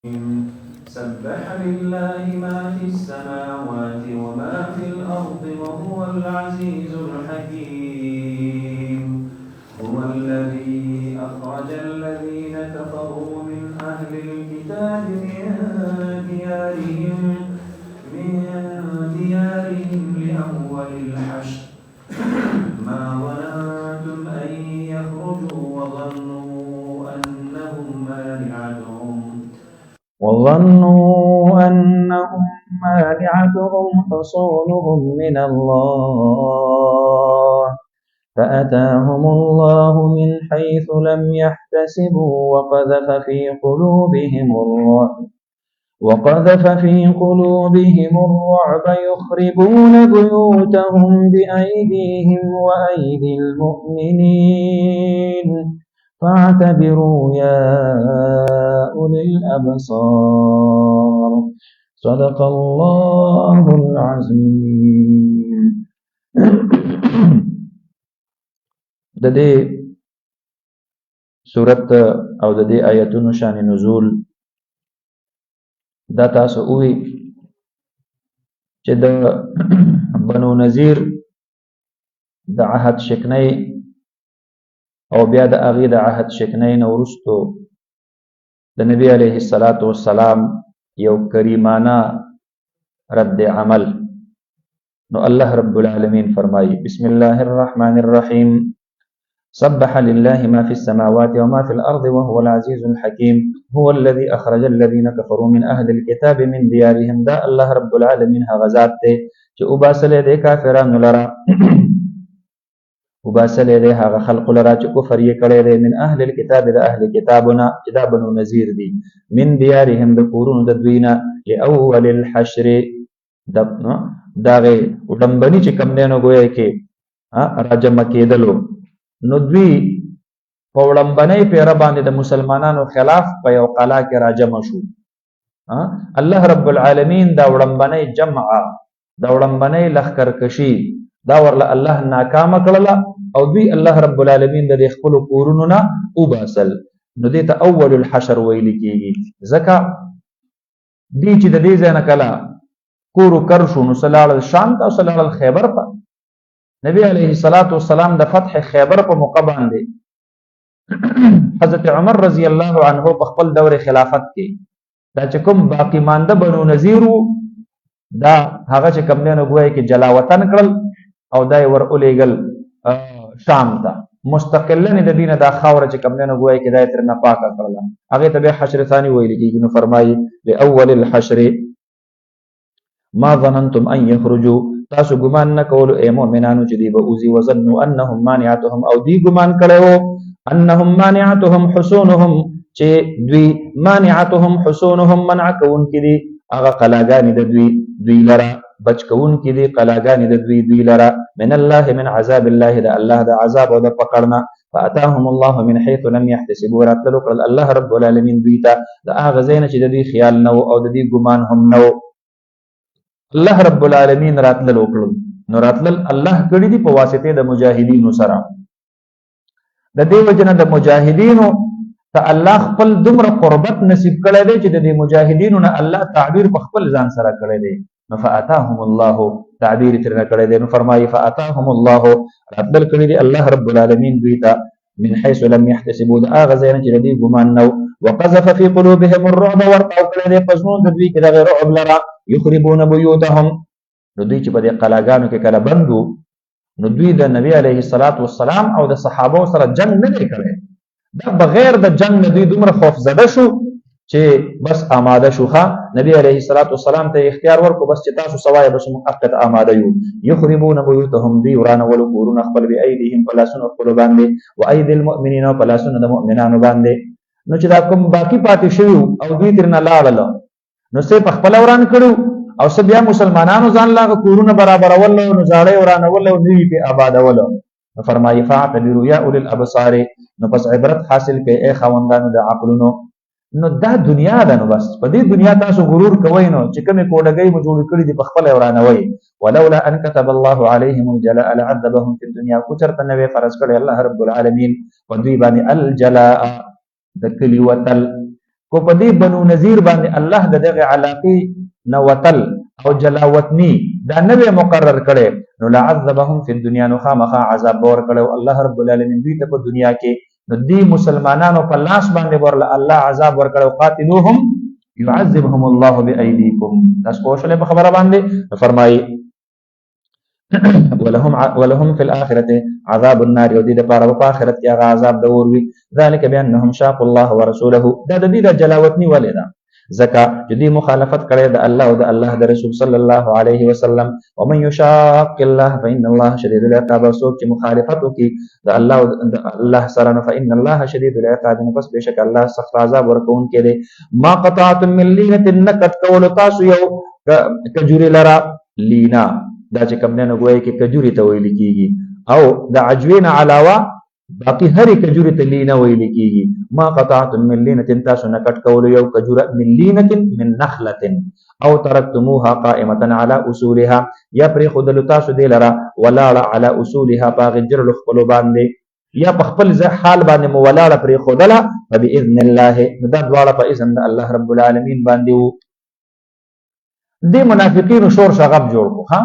سبح لله ما في السماوات وما في الأرض وهو العزيز الحكيم. هو الذي أخرج الذين كفروا من أهل الكتاب من ديارهم لأول الحشر ما ظننتم أن يخرجوا وظنوا أنهم مانعتهم حصونهم من الله فأتاهم الله من حيث لم يحتسبوا وقذف في قلوبهم الرعب يخربون بيوتهم بأيديهم وأيدي المؤمنين فاعتبروا يا أولي الأبصار. صدق الله العظيم. د دې سورت او د دې آیتونو شان نزول دا تاسو وی چې د بنو نذیر د عهد شکنۍ او بیا د هغې د عهد شکنۍ نه وروستو د نبی علیه الصلاة والسلام یو کریمانه رد عمل نو الله رب العالمین فرمایي بسم الله الرحمن الرحیم سبح لله ما في السماوات وما في الأرض وهو العزيز الحكيم هو الذي أخرج الذين كفروا من أهل الكتاب من ديارهم دا الله رب العالمین هغه ذات دی چې وباسلی دی کافرانو لره وباسلی دی هغه خلق لره چې کفر یې کړی دی من اهل الكتاب د اهل کتابونه چې دا بنو نذیر دي من دیارهم د کورونو د دوی نه لأول الحشر دغې وډمبني چې کوم دی نو ګویا کې راجمع کېدلو نو دوی په وړمبنۍ پیره باندې د مسلمانانو خلاف په یو قلا کې راجمع شو. الله رب العالمین دا وړمبنۍ جمع دا وړمبنۍ لښکرکشي دا ورله الله ناکامه کړله او دوی الله رب العالمین د خپلو کورونو نه وباسل نو دې ته اول الحشر ویل کېږي ځکه دوی چې د دې ځای نه کله کور وکر شو نو لاړل شام ته او لاړل خیبر ته. نبی علیه الصلاة والسلام د فتح خیبر په موقع باندې حضرت عمر رضی الله عنه په خپل دور خلافت کې دا چې کوم باقی مانده بنو نذیر دا هغه چې کوم دی نو ګویا کې جلا وطن کړل او دا یې ور اولېږل شام ته مستقلا د دینه دا خاوره چې کوم دی نو ګویا کې دا یې ترنه پاکه کړله هغې ته بیا حشر ثاني ویل کېږي. نو فرمایي لأول الحشر ما ظننتم ان یخرجوا تاسو ګمان نه کولو ای مؤمنانو چې دوی به وځي وظنوا انهم مانعتهم او دوی ګمان کړی و انهم مانعتهم حصونهم چې دوی مانعتهم حصونهم منع کوونکي دي هغه قلاګانې د دوی لره بچ کوونکي دي قلاګانې د دوی لره من الله من عذاب الله د الله د عذاب او د پکړ نه فاتاهم الله من حيث لم يحتسبوا راتللو کړل الله رب العالمین دوی ته د هغه ځای نه چې د دوی خیال نه او د دوی ګمان هم نه الله رب العالمین راتلل وکړل نو راتلل الله کړي دي په واسطه د مجاهدینو سره د دې وجنه د مجاهدینو ته الله خپل دومره قربت نصیب کړی دی چې د دې مجاهدینو نه الله تعبیر په خپل ځان سره کړی دی نو فاتاهم الله تعبیر ترنه کړی دی نو فرمایي فاتاهم الله راتلل کړي دي الله رب العالمین دوی ته من حيث لم يحتسبوا د هغه ځای نه چې د دوی ګمان نه وقذف في قلوبهم الرعب ورتاو کړی دی په زړونو د دوی کې دغه رعب لره یخربون بیوتهم نو دوی چې په دې قلاګانو کې کله بندو نو دوی د نبی علیه الصلاة والسلام او د صحابه سره جنگ نه دی کړی دا بغیر د جنگ نه دوی دومره خوف زده شو چې بس آماده شو نبی علیه الصلاة والسلام ته اختیار ورکو بس چې تاسو سوای بس مؤقت آماده یو یخربون بیوتهم دوی ورانولو کورونه خپل بأیدیهم په لاسونو خپلو باندې و ایدي المؤمنین په لاسونو د مؤمنانو باندې نو چې دا کوم باقي پاتې شوي او دوی ترنه لاړل نو څه په خپل وران کړو او څه بیا مسلمانانو ځان لا کورونه برابرول نو زاړه ورانول او نوی په آبادول نو فرمایي فاعتبروا یا اولي الابصار نو پس عبرت حاصل کړئ اے خاوندانو د عقلونو نو دا دنیا ده نو بس په دې دنیا تاسو غرور کوئ نو چې کومې کوډګۍ مو جوړ کړي دي په خپل ورانوي ولولا ان كتب الله عليهم الجلاء لعذبهم في الدنيا کو چرته نوې فرض کړي الله رب العالمین په دوی باندې الجلاء د کلی وتل کو په دې بنو نذیر باندې الله د دغه علاقې نوتل او جلاوطنی دا نوې مقرر کړي نو لعذبهم فی الدنیا نو خامخا عذاب ور کړو الله رب العالمین دوی ته په دنیا کې نو دې مسلمانانو په لاس باندې ورله الله عذاب ور کړو قاتلوهم يعذبهم الله بأيديكم تاسو په شله خبره باندې فرمایي ولهم في الاخره عذاب النار ودي د پاره په اخرت کې هغه عذاب د اور وي ذلك بانهم شاقوا الله ورسوله دا د دې د جلاوطنی ولیدا زکا جدي مخالفت کړي د الله او د الله د رسول صلی الله علیه وسلم ومن يشاق الله فان الله شديد العقاب سوک چې مخالفت وکي د الله او د الله سره فان الله شديد العقاب پس بشک الله سخت عذاب ورکون کې دي ما قطعت من لينه نکت کول تاسو یو کجوري لرا لینا دا چې کوم نه غوي کې کجوري ته ویل کیږي او د عجوین علاوه باقی هرې کجوري ته لینه ویل کیږي ما قطعتم من لینه تاسو نه کټ کول یو کجوره من لینه من نخله او ترکتموها قائمه على اصولها یا پر خودل تاسو دی لرا ولاړه على اصولها باغجر خپل باندې یا په خپل حال باندې مو ولاړه پر خودله فباذن الله دا دواړه په اذن الله رب العالمین باندې وو دي منافقین شور شغب جوړ کو ها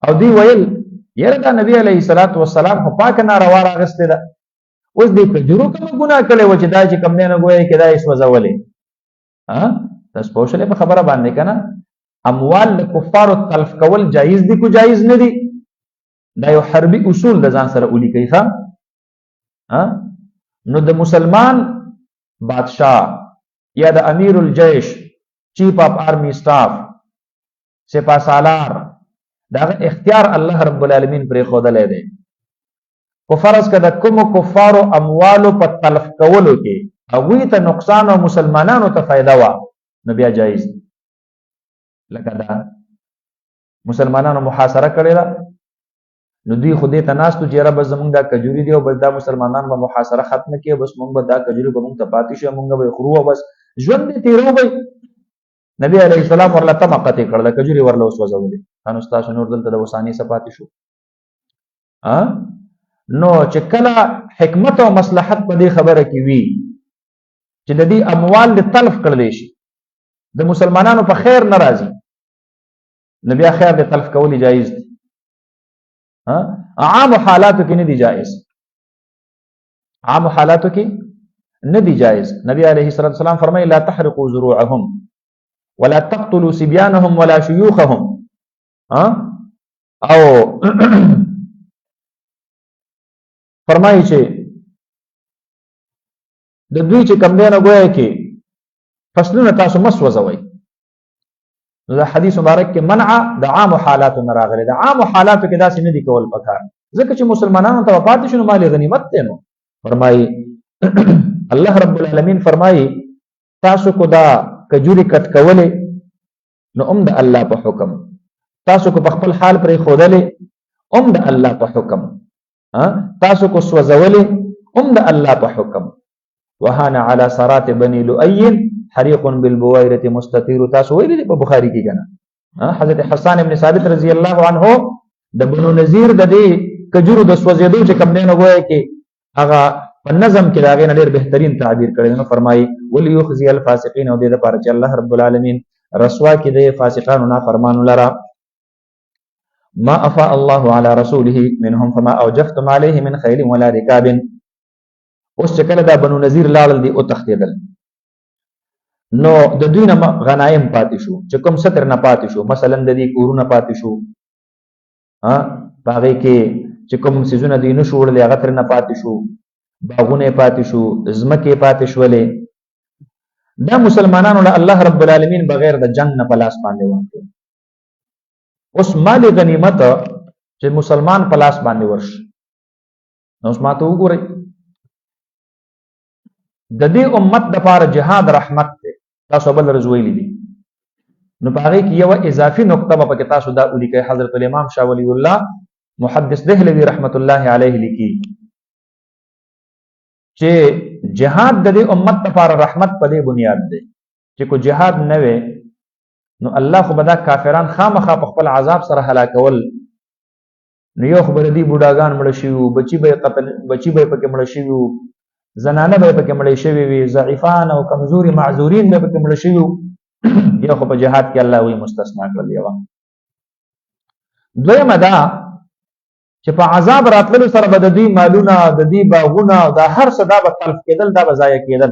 او دی ویل یره دا نبی علیه الصلاۃ والسلام خو پاک ناروا راغسته ده اوس دې کجورو کوم ګناه کړي و چې دا چې کم نه غوي کې دا ایس وزولې ها تاسو په شله په خبره باندې کنه اموال کفار تلف کول جایز دي کو جایز نه دي دا یو حربي اصول د ځان سره اولی کوي ها نو د مسلمان بادشاہ یا د امیر الجيش چیف اف آرمی سٹاف سپاه سالار دا اختیار الله رب العالمین پر خودلې دی کو فرض کده کوم کفار او اموال په تلف کولو کې هغه ته نقصان او مسلمانانو ته فائدہ وا نو بیا جایز لکه دا مسلمانانو محاصره کړی دا نو دوی خو دې تناستو چې رب زمونږ دا کجوري دی او بل دا مسلمانان به محاصره ختم کړي بس مونږ به دا کجوري به مونږ ته پاتې شي مونږ به خرو بس ژوند دې تیرو به نبی علیہ السلام ورله تمقت کړل کجوري ورله وسوځولې ان استاد نور دلته د وسانی صفات شو نو چې کله حکمت او مصلحت په دې خبره کې وی چې د دې اموال له تلف کړل شي د مسلمانانو په خیر ناراضي نبی خیر د تلف کول جایز دي عام حالاتو کې نه دي جایز عام حالاتو کې نه دي جایز نبی علیہ الصلوۃ والسلام فرمایي لا تحرقوا زروعهم ولا تقتلوا صبيانهم ولا شيوخهم او فرمایي چې د دوی چې کم دینه ګویا کې فصلونه تاسو مسوځوي نو دا حدیث مبارک کې منع د عام حالات نه راغلي د عام حالاتو کې داسې نه دي کول پکار ځکه چې مسلمانانو ته پاتې شنو مال غنیمت دی نو فرمایي الله رب العالمین فرمایي تاسو کو دا کجوري کټ کولې نو د الله په حکم تاسو کو په خپل حال پر خودلې د الله په حکم تاسو کو سوځولې د الله په حکم وهانا على صرات بني لؤي حريق بالبويره مستطير تاسو ویلې په بخاری کې کنه حضرت حسان ابن ثابت رضی الله عنه د بنو نذیر د دې کجورو د سوځېدو چې کم نه غوي کې هغه په نظم کې دا غي نه ډېر بهترین تعبیر کړی نو فرمایي وليخزي الفاسقين او دې لپاره چې الله رب العالمین رسوا کې د فاسقانو نه فرمانو لرا ما افاء الله على رسوله منهم فما اوجفتم عليه من خيل ولا ركاب اوس چې کله دا بنو نذیر لاړل دي او تختیدل نو د دوی نه غنایم پاتې شو چې کوم ستر نه پاتې شو مثلا د دې کورونه پاتې شو باغې کې چې کوم سيزونه دي نو شوړل هغه تر نه پاتې شو باغونه پاتې شو زمکه پاتې شولې دا مسلمانانو له الله رب العالمین بغیر د جنگ نه پلاس باندې ورکړي اوس مال غنیمت چې مسلمان پلاس باندې ورشي نو اوس ماته وګورئ د دې امت د لپاره جهاد رحمت دی تاسو بل رزویلی دي نو باغې کې یو اضافي نقطه په کې تاسو دا ولیکي حضرت الامام شاه ولی الله محدث دهلوی رحمت الله علیه لیکي چې جهاد د دې امت لپاره رحمت په دې بنیاد دی چې کو جهاد نه وي نو الله خو بدا کافران خامخا په خپل عذاب سره هلاکول نو یو خبر دی بوډاګان مړ شي بچي به قتل بچي به پکې مړ شي زنانه به پکې مړې شوي وي، ضعیفان او کمزوري معذورین به پکې مړ شوي یو خو په جهاد کې الله وی مستثنا کړل. یو دویمه دا چې په عذاب راتللو سره به د دوی مالونه، د دوی باغونه، دا هر څه دا به تلف کېدل، دا به ضایع کېدل.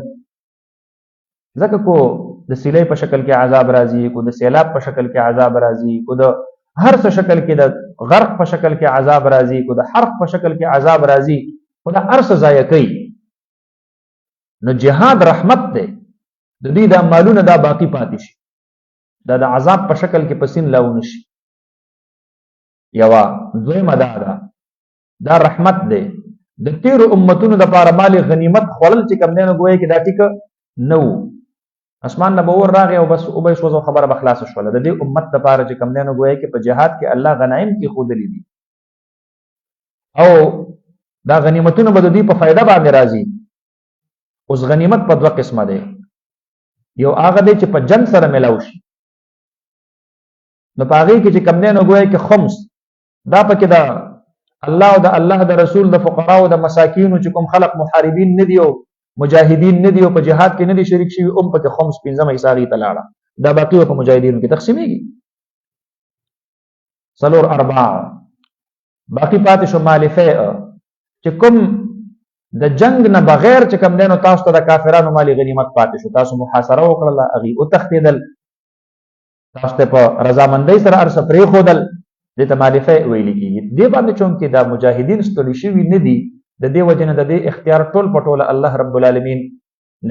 ځکه کو د سیلۍ په شکل کې عذاب راځي، کو د سیلاب په شکل کې عذاب راځي، کو د هر څه شکل کې د غرق په شکل کې عذاب راځي، کو د حرق په شکل کې عذاب راځي، خو دا هر څه ضایع کوي. نو جهاد رحمت دی، د دوی دا مالونه دا باقی پاتې شي، دا د عذاب په شکل کې پسین لاونه شي. یوا دویمه دا رحمت دی. د تیرو امتونو د پاره مال غنیمت خولل چې کم دینو ګویا کې دا ټیک نو اسمان نه باور راغی او بس او به شوزو خبره بخلاص شوله. د دې امت د پاره چې کم دینو ګویا کې په جهاد کې الله غنایم کې خودلی دي او دا غنیمتونه به د دې په فائدہ باندې راځي. اوس غنیمت په دوه قسمه دی، یو هغه دی چې په جنگ سره ملاو شي، نو پاغي کې چې کم دینو ګویا کې خمس دا پکې دا الله او د الله د رسول د فقراء او د مساکین چې کوم خلق محاربین نه دي او مجاهدین نه دي او په جهاد کې نه دي شریک شوی، پکې خمس پنځمه حصہ تلاړه، دا باقی په مجاهدینو کې تقسیمېږي. سلور اربع باقی پاتې شو مال فیء چې کوم د جنگ نه بغیر چې کم دینو تاسو ته د کافرانو مالی غنیمت پاتې شو، تاسو محاصره وکړه، اغي او تختیدل، تاسو ته په رضامندۍ سره ارسه پرې خودل، دې ته مال فیء ویل کیږي. دې باندې چون کې دا مجاهدین ستړي شوي نه دي، د دې وجنه د دې اختیار ټول پټول الله رب العالمین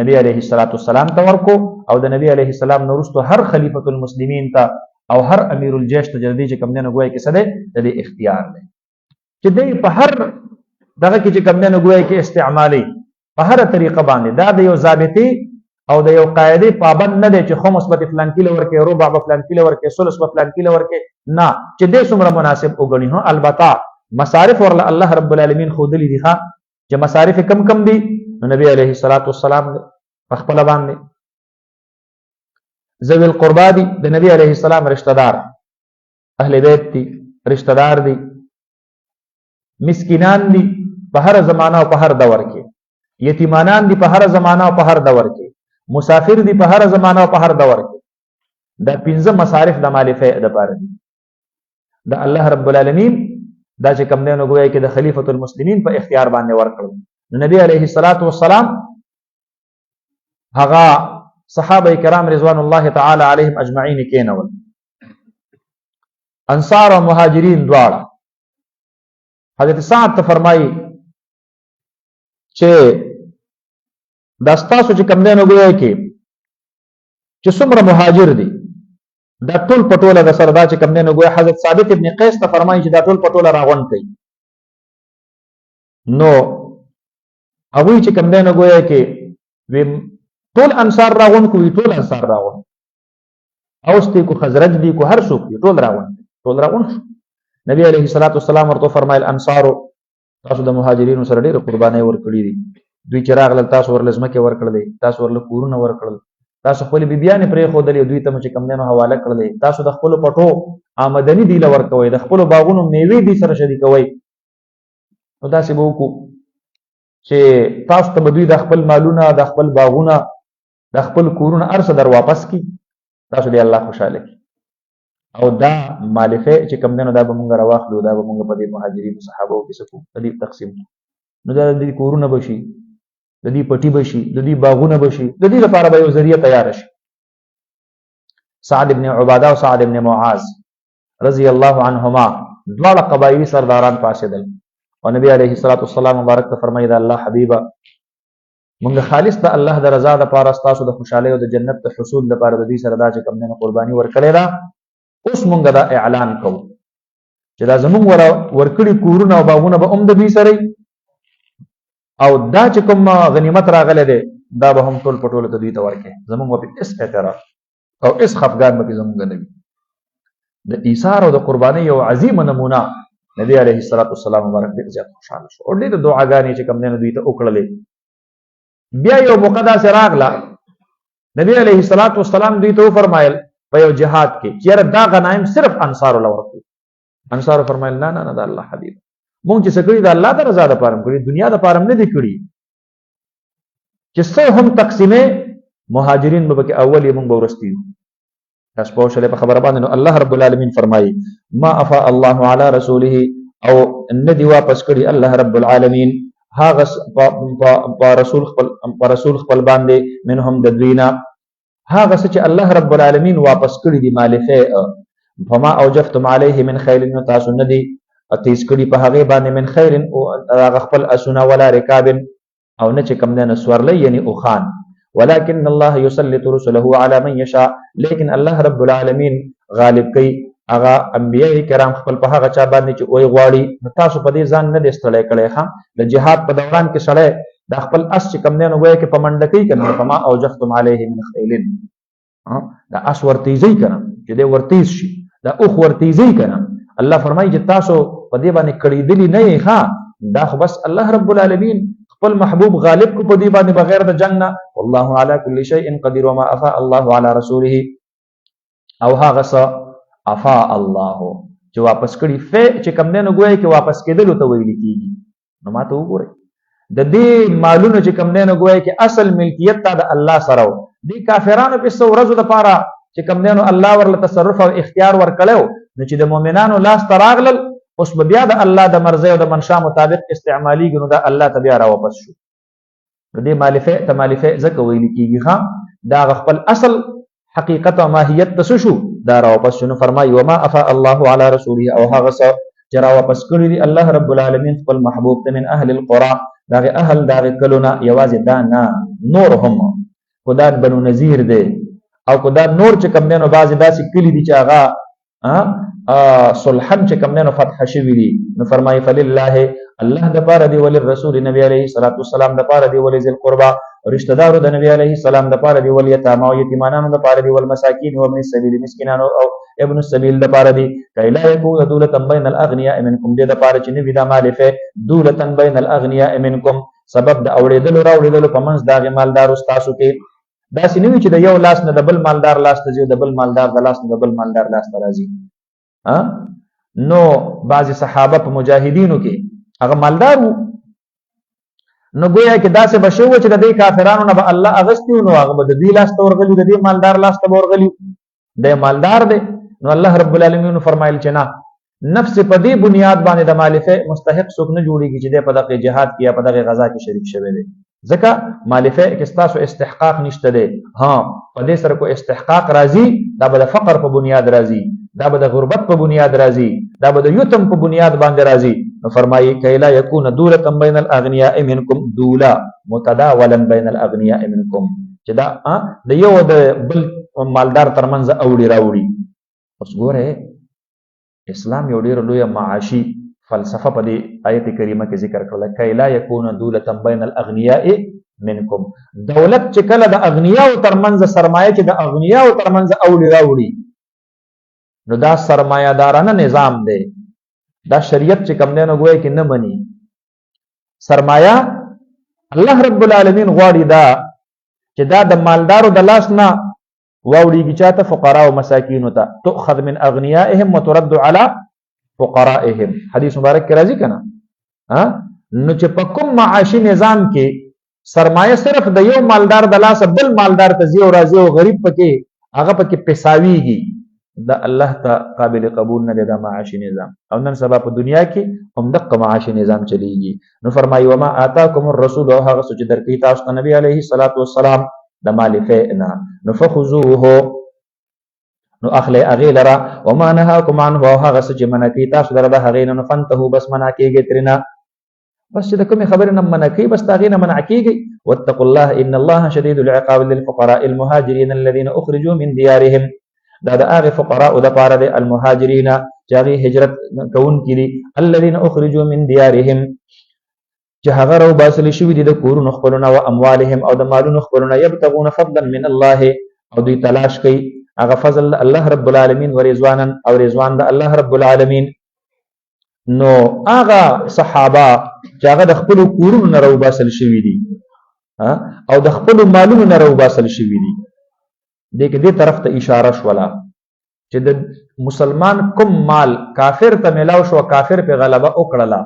نبی علیه الصلاۃ والسلام ته ورکو او د نبی علیه السلام نورستو هر خلیفۃ المسلمین ته او هر امیر الجيش ته جدي چې کم نه ګوي کې څه ده د دې اختیار دی چې دې په هر دغه کې چې کم نه ګوي کې استعمالي په هر طریقه باندې دا د یو ضابطي او د یو قاعده پابند نه دی چې خمس به فلان کیلو ورکه، ربع به فلان کیلو ورکه، ثلث به فلان کیلو ورکه، نه چې دې څومره مناسب وګڼي. هو البته مصارف ورله الله رب العالمین خودلی دي ها چې مصارف کم کم دي، نو نبی علیه الصلاۃ والسلام په خپل باندې ذوی القربا دي، د نبی علیه السلام رشتہ دار اهل بیت دي، رشتہ دار دي، مسکینان دي په هر زمانہ او په هر دور کې، یتیمانان دي په هر زمانہ او په هر دور کې، مسافر دي په هر زمانہ او په هر دور کې. دا پنځه مصارف د مال فیء د پاره دي. دا الله رب العالمین دا چې کم دینو ګویا کې د خلیفۃ المسلمین په اختیار باندې ورکړل. نبی علیه الصلاۃ والسلام هغه صحابه کرام رضوان الله تعالی علیهم اجمعین کېنول، انصار او مهاجرین دواړه. حضرت سعد ته فرمایي چې دا ستاسو چې کم دینو ګویا کې چې څومره مهاجر دي دا ټول پټوله د سره دا چې کم دینو ګویا حضرت ثابت ابن قیس ته فرمایي چې دا ټول پټوله راغون کوي. نو هغه چې کم دینو ګویا کې ټول انصار راغون کوي، ټول انصار راغون، اوس ته کو خزرج دي کو هر څوک دي ټول راغون شو. نبی علیه الصلاۃ والسلام ورته فرمایل انصار تاسو د مهاجرینو سره ډېر قرباني ورکړي دي، دوی چې راغلل تاسو ورل زمکه ورکړل، تاسو ورل کورونه ورکړل، تاسو خپل بیبيانې پرې خودلې، دوی ته چې کم دینو حواله کړل، تاسو د خپل پټو آمدنی دی لور کوي، د خپل باغونو میوه دي سره شریکوي. نو داسې به وکړو چې تاسو ته دوی د خپل مالونه، د خپل باغونه، د خپل کورونه ارسه در واپس کی، تاسو دې الله خوشاله کی. او دا مالفه چې کم دینو دا به مونږ راواخلو، دا به مونږ په دې مهاجرین صحابه کې سکو تدې تقسیم. نو دا د کورونه بشي، د دې پټي بشي، د دې باغونه بشي، د دې لپاره به یو ذریعہ تیار شي. سعد ابن عباده او سعد ابن معاذ رضی الله عنهما دواړه قبایلی سرداران پاسېدل او نبی علیه الصلاۃ والسلام مبارک ته فرمایي دا الله حبیبا مونږ خالص ته الله د رضا د پاره تاسو د خوشاله او د جنت د حصول لپاره د دې سره دا چې کم نه قرباني ورکړې دا اوس مونږ دا اعلان کوو چې دا زمونږ ورکړي کورونه او باغونه به هم د دې سره او دا چې کوم غنیمت راغله ده دا به هم ټول پټول ته دوی ته ورکې، زمونږ په اس اعتراف او اس خفقان به زمونږ نه وي. د ایثار او د قرباني یو عظیم نمونه نبی علیه الصلاۃ والسلام مبارک ډېر زیات خوشاله شو او ډېر دعاګانې چې کوم نه دوی ته وکړلې. بیا یو مقدس راغله، نبی علیه الصلاۃ والسلام دوی ته فرمایل په یو جهاد کې چې دا غنایم صرف انصار له ورکو. انصار فرمایل نه نه نه دا الله حبیب مونږ چې سکړي دا الله د رضا لپاره کړی، دنیا د لپاره نه دي کړی. چې څه هم تقسیمه مهاجرین به کې اول یې مونږ ورستي تاسو په شله په خبره باندې نو الله رب العالمین فرمایي ما افا الله علی رسوله او ندی واپس کړي الله رب العالمین هغه په رسول خپل باندې منهم د دوینا هغه چې الله رب العالمین واپس کړي دي مالفه فما اوجفتم علیه من خیل نو تاسو ندی اتیس کړي په هغه باندې من خیر او هغه خپل اسنا ولا رکاب او نه چې کم نه سورلې یعنی او خان ولكن الله يسلط رسله على من يشاء لیکن الله رب العالمین غالب کوي هغه انبیاء کرام خپل په هغه چا باندې چې وای غواړي تاسو په دې ځان نه دستړی کړي ښا د جهاد په دوران کې سړی د خپل اس چې کم نه وای کې په منډه کوي کنه فما اوجفتم علیه من خیل دا اس ورتیزي کنه چې دې ورتیز شي دا اوخ ورتیزي کنه الله فرمایي چې تاسو په دې باندې کړي دي نه ښا دا خو بس الله رب العالمین خپل محبوب غالب کو په دې باندې بغیر د جنگ نه والله على كل شيء قدير وما افاء الله على رسوله او هغه څه افاء الله چې واپس کړي چې کم نه غوي کې واپس کېدل ته ویل کیږي نو ماته وګورئ د دې مالونو چې کم نه غوي کې اصل ملکیت ته د الله سره و دي کافرانو په څو ورځو لپاره چې کم نه الله ورله تصرف او اختیار ورکړو نو چې د مؤمنانو لاس تراغلل اوس بیا د الله د مرزه او د منشا مطابق استعمالي ګنو د الله تبیا را واپس شو نو دې مالفه زکه ویل کیږي ها دا خپل اصل حقیقت او ماهیت تاسو شو دا را واپس شنو فرمایي وما افاء الله على رسوله او هغه څه چې را واپس کړی دی الله رب العالمین خپل محبوب ته من اهل القرى دا اهل دا کلونه یوازې دا نه نور هم خدا بنو نذیر دی او خدا نور چې کم نه بعضی داسې کلی دي چې هغه صلحن چې کم نه فتح شوی دي نو فرمایي فلله الله د پاره دی ول رسول نبی علیه الصلاۃ والسلام د پاره دی ول ذل قربا رشتہ دارو د نبی علیه السلام د پاره دی ول یتاما او یتیمانانو د پاره دی ول مساکین او ابن السبیل مسکینانو او ابن السبیل د پاره دی کایلا یکو دولتن بین الاغنیاء منکم د پاره چې نبی د مالفه دولتن بین الاغنیاء منکم سبب د اوریدل راوړیدل په منځ د مالدار استاسو کې دا سینوي چې د یو لاس نه د بل مالدار لاس ته د بل مالدار د لاس نه د بل مالدار لاس ته راځي نو بعضی صحابه په مجاهدینو کې هغه مالدار وو نو گویا کې داسې بشو چې د دې کافرانو نه به الله اغستیو نو هغه د دې لاس ته ورغلی د دې مالدار لاس ته ورغلی د مالدار دی نو الله رب العالمین فرمایل چې نه نفس په دې بنیاد باندې د مالفه مستحق څوک نه جوړیږي چې د په دغه جهاد کې یا په دغه غزا کې شریک شوی دی ځکه مالفه کې ستاسو استحقاق نشته دی ها په دې سره کو استحقاق راځي دا به د فقر په بنیاد راځي دا به د غربت په بنیاد راځي دا به د یتم په بنیاد باندې راځي نو فرمایي کایلا یکون دولتن بین الاغنیاء منکم دولا متداولا بین الاغنیاء منکم چې دا د یو د بل مالدار ترمنځ اوړي راوړي اوس ګوره اسلام یو ډیر لوی معاشي فلسفه په دې آیت کریمه کې ذکر کړل کایلا یکون دولتن بین الاغنیاء منکم دولت چې کله د اغنیاء ترمنځ سرمایه چې د اغنیاء ترمنځ اوړي راوړي نو دا سرمایه دارانه نظام دی دا شریعت چې کم نه غوي کې نه مني سرمایه الله رب العالمین غواړي دا چې دا د مالدارو د لاس نه واوړيږي چاته فقرا او مساکین ته تؤخذ من اغنیائهم وترد على فقرائهم حدیث مبارک کې راځي کنه نو چې په کوم معاشي نظام کې سرمایه صرف د یو مالدار د لاس بل مالدار ته زیو راځي او غریب پکې هغه پکې پیساویږي دا الله ته قابل قبول نه دی دا معاشي نظام او نن سبا په دنیا کې هم دغه معاشي نظام چلیږي نو فرمایي وما آتاکم الرسول او هغه څه چې درکې تاسو ته نبی عليه الصلاه والسلام د مالفه نه نو فخذوه نو اخلی اغیلرا وما نهاکم عنه او هغه څه چې منع کوي تاسو درته هغه نه فنتهو بس منع کیږي ترنا بس چې کومه خبره نه منع کوي بس تاغې نه منع کیږي واتقوا الله ان الله شديد العقاب للفقراء المهاجرين الذين اخرجوا من ديارهم دا د هغه فقراء او د پاره د المهاجرین چې هغه هجرت کوون کړي الذين اخرجوا من ديارهم چې هغه رو باسل شوی دي د کورونو خپلونه او اموالهم او د مالونو خپلونه يبتغون فضلا من الله او دوی تلاش کوي هغه فضل الله رب العالمین و رضوانا او رضوان د الله رب العالمین نو هغه صحابه چې هغه د خپل کورونو نه رو باسل شوی دي او د خپل مالونو نه رو باسل شوی دي دې طرف ته اشاره شولا چې د مسلمان کوم مال کافر ته ملاو شو کافر په غلبه وکړه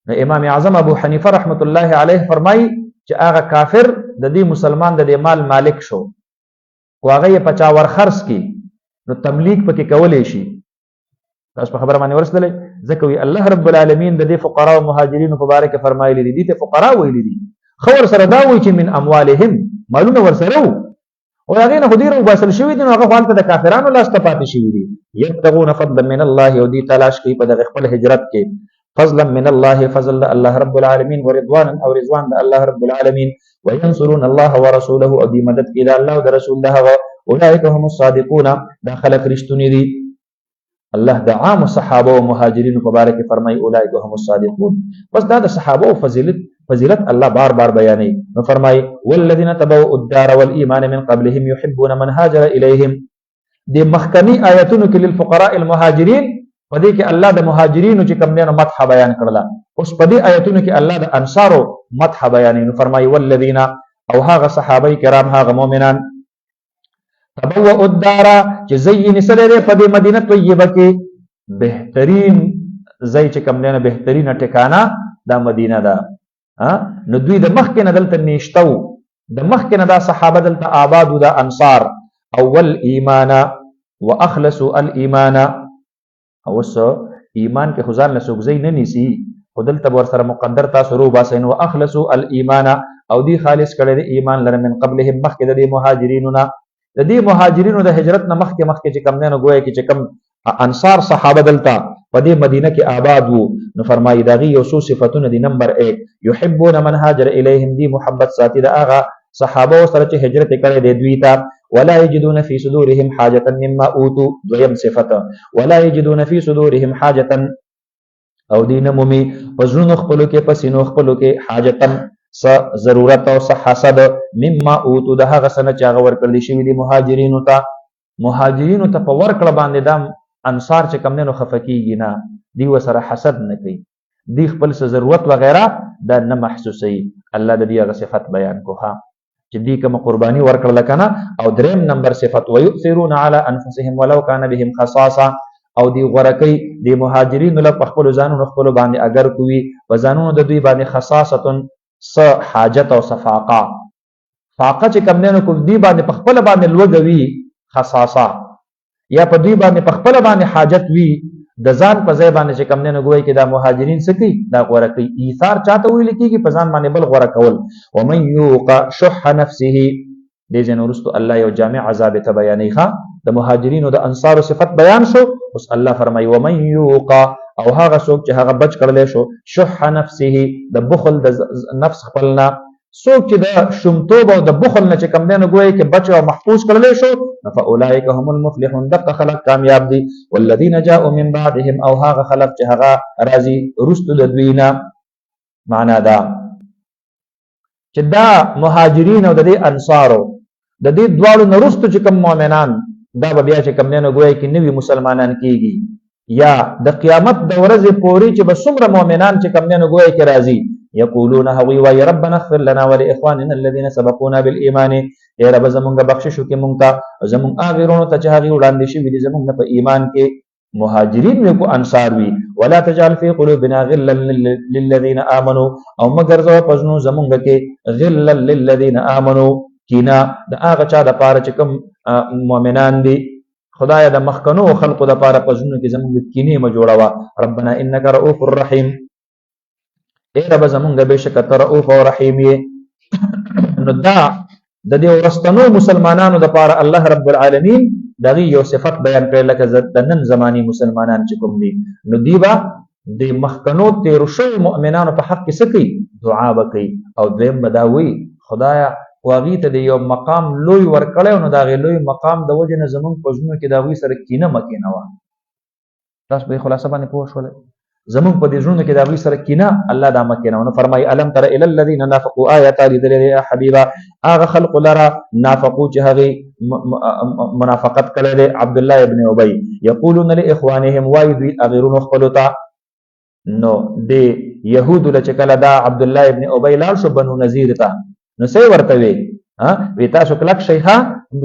نو امام اعظم ابو حنیفه رحمت الله علیه فرمای چې هغه کافر د دې مسلمان د دې مال مالک شو او هغه یې پچا ور خرڅ کی نو تملیک پکې کولای شي. تاسو په خبره باندې ورسېدلې ځکه وی الله رب العالمین د دې فقرا او مهاجرینو په باره کې فرمایلی دي ته فقرا ویلي دي خو سره دا وایي چې من اموالهم مالونه ورسره او هغه نه خدای رو باسل شوی دي نو هغه خپل د کافرانو لاس ته پاتې شوی دي. یبتغون فضلا من الله او دي تلاش کوي په دغه خپل هجرت کې فضلا من الله فضل الله رب العالمین ورضوانا او رضوان د الله رب العالمین وينصرون الله ورسوله او دي مدد کوي د الله او د رسول الله اولئک هم الصادقون دا خلق رښتونی دي. الله د عام صحابه او مهاجرینو په باره کې فرمایي اولئک هم الصادقون. بس دا د صحابه او فضیلت الله بار بار بیانوي نو فرمایي والذین تبوؤوا الدار والایمان من قبلهم يحبون من هاجر الیهم. د مخکنی آیاتونو کې للفقراء المهاجرین په دې کې الله د مهاجرینو چې کوم دینه مدح بیان کړل اوس په دې آیاتونو کې الله د انصارو مدح بیانوي نو فرمایي والذین او هغه صحابه کرام هغه مؤمنان تبوؤوا الدار چې زین سره په دې مدینه طیبه کې بهترین ځای چې کوم دینه بهترینه ټکانه دا مدینه ده. نو دوی د مخکې نه دلته نشتو د مخکې نه دا صحابه دلته آباد د انصار اول ایمان واخلصوا الايمان او سو ایمان کې خدای له سوګزي نه نيسي خدل ته ور سره مقدر تاسو رو باسین واخلصوا الايمان او دی خالص کړي د ایمان لره من قبلهم مخکې د مهاجرینو نه د دې مهاجرینو د هجرت نه مخکې چې کم نه گویا کې چې کم انصار صحابه دلته په دې مدینه کې آباد وو نو فرمایي داغي یو څو صفاتونه دي. نمبر 1 يحبون من هاجر الیهم دی محبت ساتي د هغه صحابه سره چې هجرت کړي د دوی ته ولا يجدون في صدورهم حاجه مما اوتوا. دویم صفته ولا يجدون في صدورهم حاجه او دین مومي پزړو خپلو کې پسینو خپلو کې حاجتن س ضرورت او س حسد مما اوتوا د هغه سره چې هغه ورکړل شي دي مهاجرینو ته په ورکړه باندې د انصار چې کم نه خفقيږي نه دی وسره حسد نه کوي دی خپل څه ضرورت وغیرہ دا نه محسوسي. الله د دې هغه صفت بیان کوه چې دی کوم قرباني ورکړل کنه. او دریم نمبر صفت ويؤثرون على انفسهم ولو كان بهم خصاصه او دی غورکی دی مهاجرین له خپل ځانونو خپل باندې اگر کوي په ځانونو د دوی باندې خصاصه س حاجت او صفاقه فاقه چې کم نه کو دی باندې خپل باندې لوګوي خصاصه یا په دوی باندې خپل باندې حاجت وی د ځان په ځای باندې چې کم نه غوي کې دا مهاجرین سکی دا غوړه کوي ایثار چاته ویل کیږي په ځان باندې بل غوړه کول. ومن یوق شح نفسه دې جنورستو الله یو جامع عذاب ته بیانې ښا د مهاجرین او د انصار صفت بیان شو. اوس الله فرمایي ومن یوق او هغه څوک چې هغه بچ کړل شو شح نفسه د بخل د نفس خپلنا څوک چې د شومتوب او د بخل نه چې کم نه غوي کې بچ او محفوظ کړل شو فاولئک هم المفلحون دغه خلق کامیاب دي. والذین جاءوا من بعدهم او هغه خلق چې هغه راضي رستو د دوینا معنا دا چې دا مهاجرین او د دې انصارو د دې دواړو نرستو چې کوم مؤمنان دا بیا چې کوم نه غوي کې نوی مسلمانان کیږي یا د قیامت د ورځې پوري چې بسمره مؤمنان چې کوم نه غوي کې راضي یقولون هوی و ربنا اغفر لنا ولاخواننا الذين سبقونا بالايمان. اے رب زمونږ بخشش وکې مونږ ته زمونږ اغیرونو ته چې هغه وړاندې شي دي زمونږ په ایمان کې مهاجرین وي کو انصار وي. ولا تجعل في قلوبنا غلا للذين امنوا او مگر زو پزنو زمونږ کې غلا للذين امنوا کینا د هغه چا د پاره چې کوم مؤمنان دي خدای د مخکنو خلقو د پاره پزنو کې زمونږ کینه ما جوړوا. ربنا انك رؤوف رحيم اے رب زمونږ بهشکه تر رؤوف او رحیم یې. نو دا د دې ورستنو مسلمانانو د پاره الله رب العالمین دغه یو صفت بیان کړل لکه د نن زمانی مسلمانان چې کوم دي نو دیبا د مخکنو تیر شو مؤمنانو په حق کې سکی دعا وکي او دیم بداوي خدایا واغی ته د یو مقام لوی ورکړیو نو دا غي لوی مقام د وجه نه زمون پزنو کې دا وی سره کینه مکینه و. تاسو به خلاصه باندې پوه شول زمون په دې ژوند کې دا وی سره کینه الله دا مکینه نو فرمای الم تر الى الذين نافقوا آیات لذل يا حبیبا اغه خلق لرا نافقوا چې هغه منافقت کړل عبد الله ابن ابي يقولون لاخوانهم وايذ اغيرون خپلتا نو د يهود لچکل دا عبد الله ابن ابي لال شو بنو نذير تا نو سي ورته وي وی تاسو کلک شيخه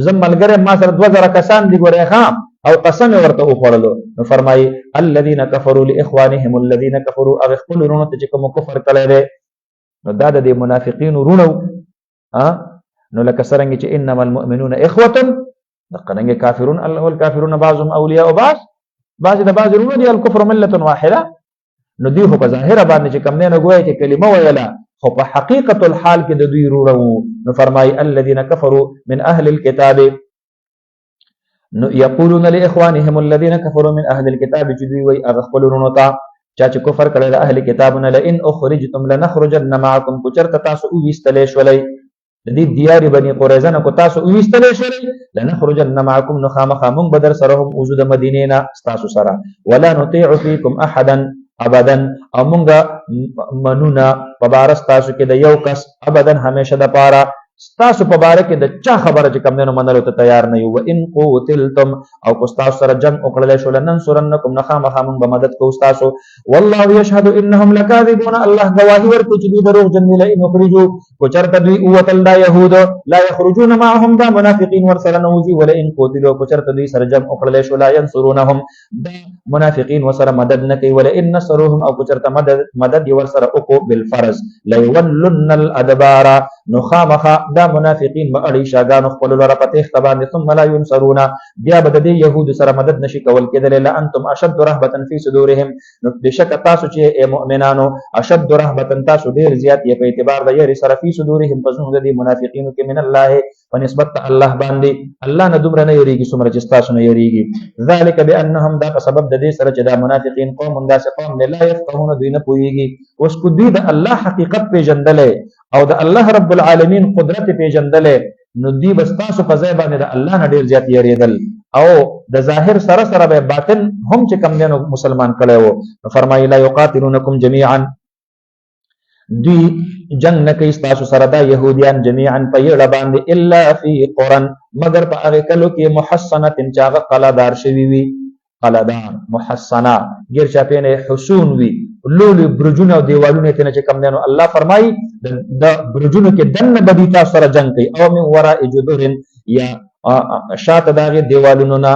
زم ملګری ما سره 2000 کسان دي ګوره ها او قسم ورته وخورلو نو فرمایي الذين كفروا لاخوانهم الذين كفروا اغخلون ته کوم کفر کړي نو دا د منافقین ورونو نو لکه څرنګه چې انما المؤمنون اخوه دقنګ کافرون الله والکافرون بعضهم اولیاء بعض د بعض ورونو دي الکفر مله واحده نو دی خو په ظاهر باندې چې کوم نه غوي چې کلمه ویلا خو په حقیقت الحال کې د دوی ورونو نو فرمای الذين كفروا من اهل الكتاب نو یقولون لاخوانهم الذين كفروا من اهل الكتاب چې دوی وي هغه خپل ورونو ته چې کفر کړی د اهل کتابونه لئن اخرجتم لنخرجن معكم کو چرته تاسو ویستلې شولې د دې دیار بني قریظه نه کو تاسو ویستلې شولې لنخرجن معكم نو خامخا مونږ بدر سره هم اوزو د مدینې نه تاسو سره ولا نطيع فيكم احدا ابدا او مونږه منونا په بار تاسو کې د یو کس ابدا همیشه د پاره تاسو په باره کې د چا خبره چې کوم نه منلو ته تیار نه یو و ان قوتلتم او کو تاسو سره جنگ وکړل شو لننصرنکم نخامخا موږ به مدد کوو تاسو والله يشهد انهم لكاذبون الله گواهی ورکړي چې دوی دروغ جن نه اخرجوا کو چرته دوی اوتل دا يهود لا يخرجون معهم دا منافقين ورسره نوزي ولا ان قوتلوا کو چرته دوی سره جنگ وکړل شو لا ينصرونهم دا منافقين وسره مدد نه کوي ولا ان نصرهم او کو چرته مدد ورسره وکړو بالفرض لا يولن الادبار نخامخا دا منافقین به اړي شاګانو خپل لره په تخت باندې ثم لا ينصرون بیا به د يهود سره مدد نشي کول کېدل لا انتم اشد رهبه في صدورهم نو بشک تاسو چې مؤمنانو اشد رهبه تاسو ډیر زیات یې په اعتبار د یری سره في صدورهم پسونه د منافقینو کې من الله په نسبت الله باندې الله نه دومره نه یریږي څومره چې تاسو نه یریږي ذلك بانهم دا په سبب د دې سره چې دا منافقین قوم داسې قوم نه لا يفقهون دوی نه پوهیږي اوس کو دوی د الله حقیقت پیژندلې او د الله رب العالمین قدرت پیژندلې نو دی بس تاسو په ځای باندې د الله نه ډیر زیات یریدل او د ظاهر سره سره به باطن هم چې کم دینو مسلمان کړي وو فرمایي لا یقاتلونکم جميعا دوی جنگ نه کوي تاسو سره دا يهوديان جميعا په یړه باندې الا فی قرن مگر په هغه کلو کې محصنه چاغه قلادار شوی وي قلادان محصنه غیر چاپینه حسون وي لولي برجونه او دیوالونه ته چې کم دینو الله فرمایي د برجونو کې دنه بدی تاسو سره جنگ کوي او من وراء جدر یا شاته داغه دیوالونو نه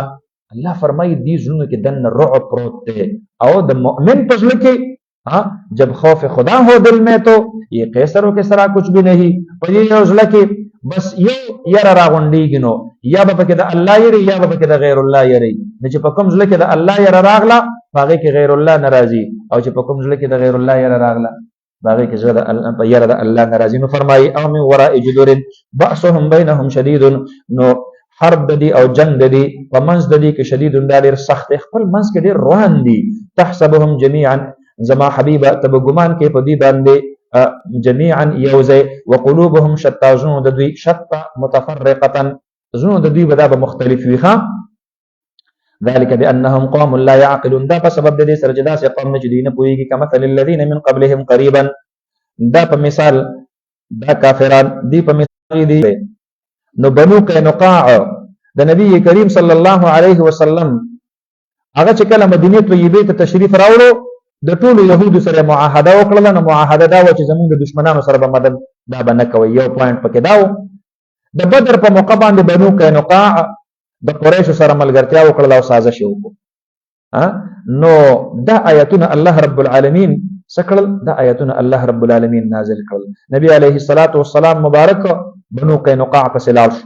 الله فرمایي دې زونه کې دنه رعب پروت دی او د مؤمن په ځل کې जब खौफ खुदा हो दिल में तो ये कैसरों के सरा कुछ भी नहीं पर ये उजला के बस यो यार रागुंडीगी नो या बाबा के दा अल्लाह यरी या बाबा के दा गैर अल्लाह यरी ने چې پکم زله کې دا الله یې راغلا باغې کې غیر الله ناراضي او چې پکم زله کې دا غیر الله یې راغلا باغې کې زړه په یاره دا الله ناراضي نو فرمایي او من وراء جدور بأسهم بينهم شديد نو حرب ددي او جنگ ددي ومنز ددي کې شدید ډېر سخت خپل منز کې ډېر روان دي تحسبهم جميعا زما حبيبه تب ګمان کې په دې باندې جميعا يوزي وقلوبهم شتى زنو د دوی شتى متفرقه زنو د دوی بدا به مختلف وي ها ذلك بانهم قوم لا يعقلون دا په سبب د دې سره چې دا سه قوم نه چې دینه پويږي کما مثل الذين من قبلهم قريبا دا په مثال دا کافران دی په مثال دی نو بنو قینقاع د نبی کریم صلی الله علیه وسلم هغه چې کله مدینه طیبه ته تشریف راوړو د ټولو يهودو سره معاهده وکړه نو معاهده دا و چې زمونږ د دشمنانو سره به مدد دا بنه کوي یو پوینټ پکې داو د بدر په موقع باندې بنو قینقاع د قریش سره ملګرتیا وکړه او سازش وکړه نو دا آیاتونه الله رب العالمین سکړل دا آیاتونه الله رب العالمین نازل کړل نبی علیه الصلاۃ والسلام مبارک بنو قینقاع په سلال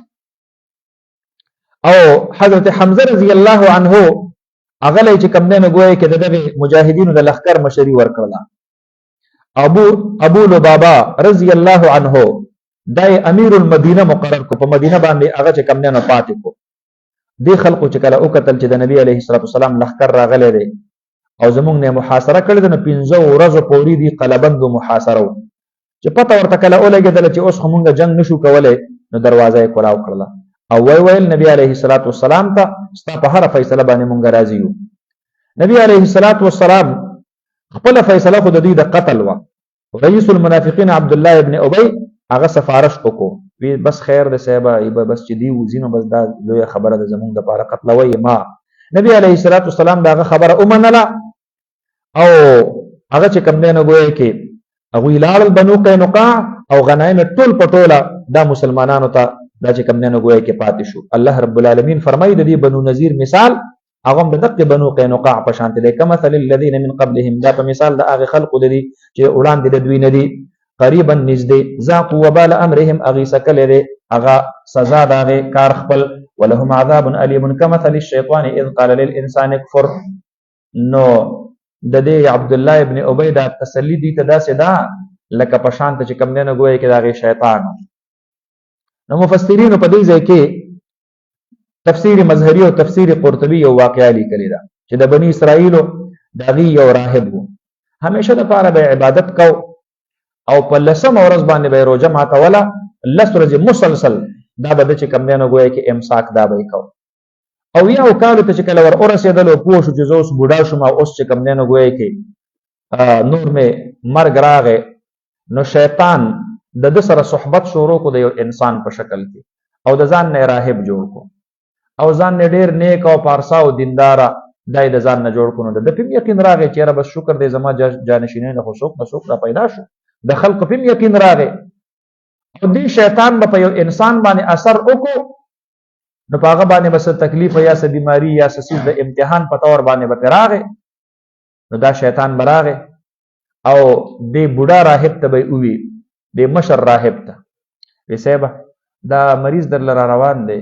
او حضرت حمزه رضی الله عنه اغلی چې کم نه گویا کې دغه مجاهدینو د لخر مشري ورکړه ابو لبابا رضی الله عنه دای امیر المدینه مقرر کو په مدینه باندې هغه چې کم نه پاتې کو دی خلکو چې کله او قتل چې د نبی علیه الصلاه والسلام لخر راغلی دی او زمونږ نه محاصره کړل د 15 ورځې پورې دی قلبند محاصره چې پته ورته کله اولګیدل چې اوس همغه جنگ نشو کولای نو دروازه یې کولاو کړله او ویل نبی علیه الصلاۃ والسلام ته ستا په هر فیصله باندې مونږ راضی یو نبی علیه الصلاۃ والسلام خپل فیصله خو د دې د قتل و رئیس المنافقین عبد الله ابن ابي هغه سفارش وکړو وی بس خیر د صاحب بس چې دی وزینو بس دا لوی خبره د زمونږ د پاره قتل وای ما نبی علیه الصلاۃ والسلام دا خبره اومنله او هغه چې کم نه غوي کې هغه لال بنو قینقاع او غنایم ټول پټوله دا مسلمانانو ته دا چې کم نه غوي کې پاتې شو الله رب العالمین فرمایي د دې بنو نذیر مثال هغه د دقه بنو قینقاع په شان دي کما مثل الذين من قبلهم دا په مثال د هغه خلق د دي چې وړاندې د دوی نه دي قریبا نږدې ذاقوا وبال امرهم اغي سکل دې اغا سزا داغه کار خپل ولهم عذاب الیم كمثل الشیطان اذ قال للانسان اكفر. نو د دې عبد الله ابن ابي دا تسلی دي ته داسې دا لکه په شان ته چې کوم نه ګوي کې داغه شیطان. نو مفسرین په دې ځای کې تفسیر مظهری او تفسیر قرطبی یو واقعا لیکلی دا چې د بنی اسرائیل داغي یو راهب وو، همیشه د پاره به عبادت کو او په لسم ورځ باندې به روزه ماتوله، لس ورځې مسلسل دا به چې کوم نه ګوي کې امساک دا به کو. او یو کال ته چې کله ور اورسېدل او پوه شو چې زوس بوډا شوم او اوس چې کوم نه ګوي کې نور مې مرګ راغې، نو شیطان د سره صحبت شروع کو د یو انسان په شکل کې او د ځان نه راهب جوړ کو او ځان نه ډیر نیک او پارسا او دیندارا دای د ځان نه جوړ کو. نو د پم یقین راغی چې رب شکر دې زما جانشینین نه خصوص نسوک را پیدا شو، د خلق پم یقین راغی او دې شیطان په یو انسان باندې اثر وکړو، نو پاغه باندې بس تکلیف یا س بیماری یا س د امتحان په تور باندې به راغی. نو دا شیطان براغه او دې بوډا راهب ته به وی د مشر راهب ته وسېبه دا مریض در لره روان دی،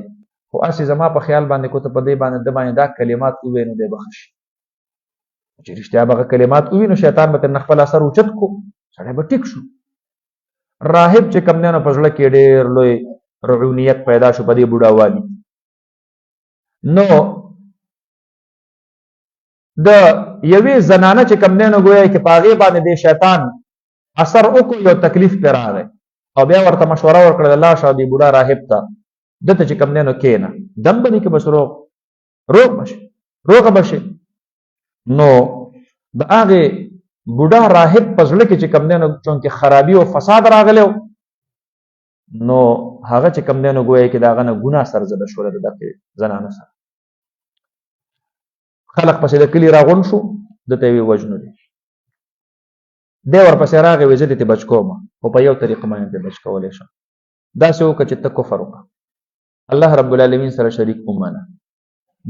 خو اسی زما په خیال باندې کو ته په دې باندې د باندې دا کلمات وې نو دی بخښ چې رښتیا به کلمات وې نو شیطان به تر خپل اثر اوچت کو سړی به ټیک شو. راهب چې کم نه پزړه کې ډېر لوی رعونیت پیدا شو په دې بوډا والی. نو د یوې زنانه چې کم نه ګویا کې پاغي باندې د شیطان اثر وکړو، یو تکلیف پر راغی او بیا ورته مشوره ورکړه الله شاه دی بوډا راهب ته دته چې کم نه کېنه دم باندې کې بس روغ بشي روغ بشي. نو د هغه بوډا راهب پزړه کې چې کم نه چون کې خرابي او فساد راغلو، نو هغه چې کم نه ګویا کې داغه نه ګناه سرزده شول دغه زنانه سره. خلق پسې د کلی راغون شو دته وی وجنو دي دی ورپسې راغی وزید ته بچ کوم او په یو طریقه باندې بچ کولای شم. دا څه وکړه چې ته کفر وکړه الله رب العالمین سره شریک ومانه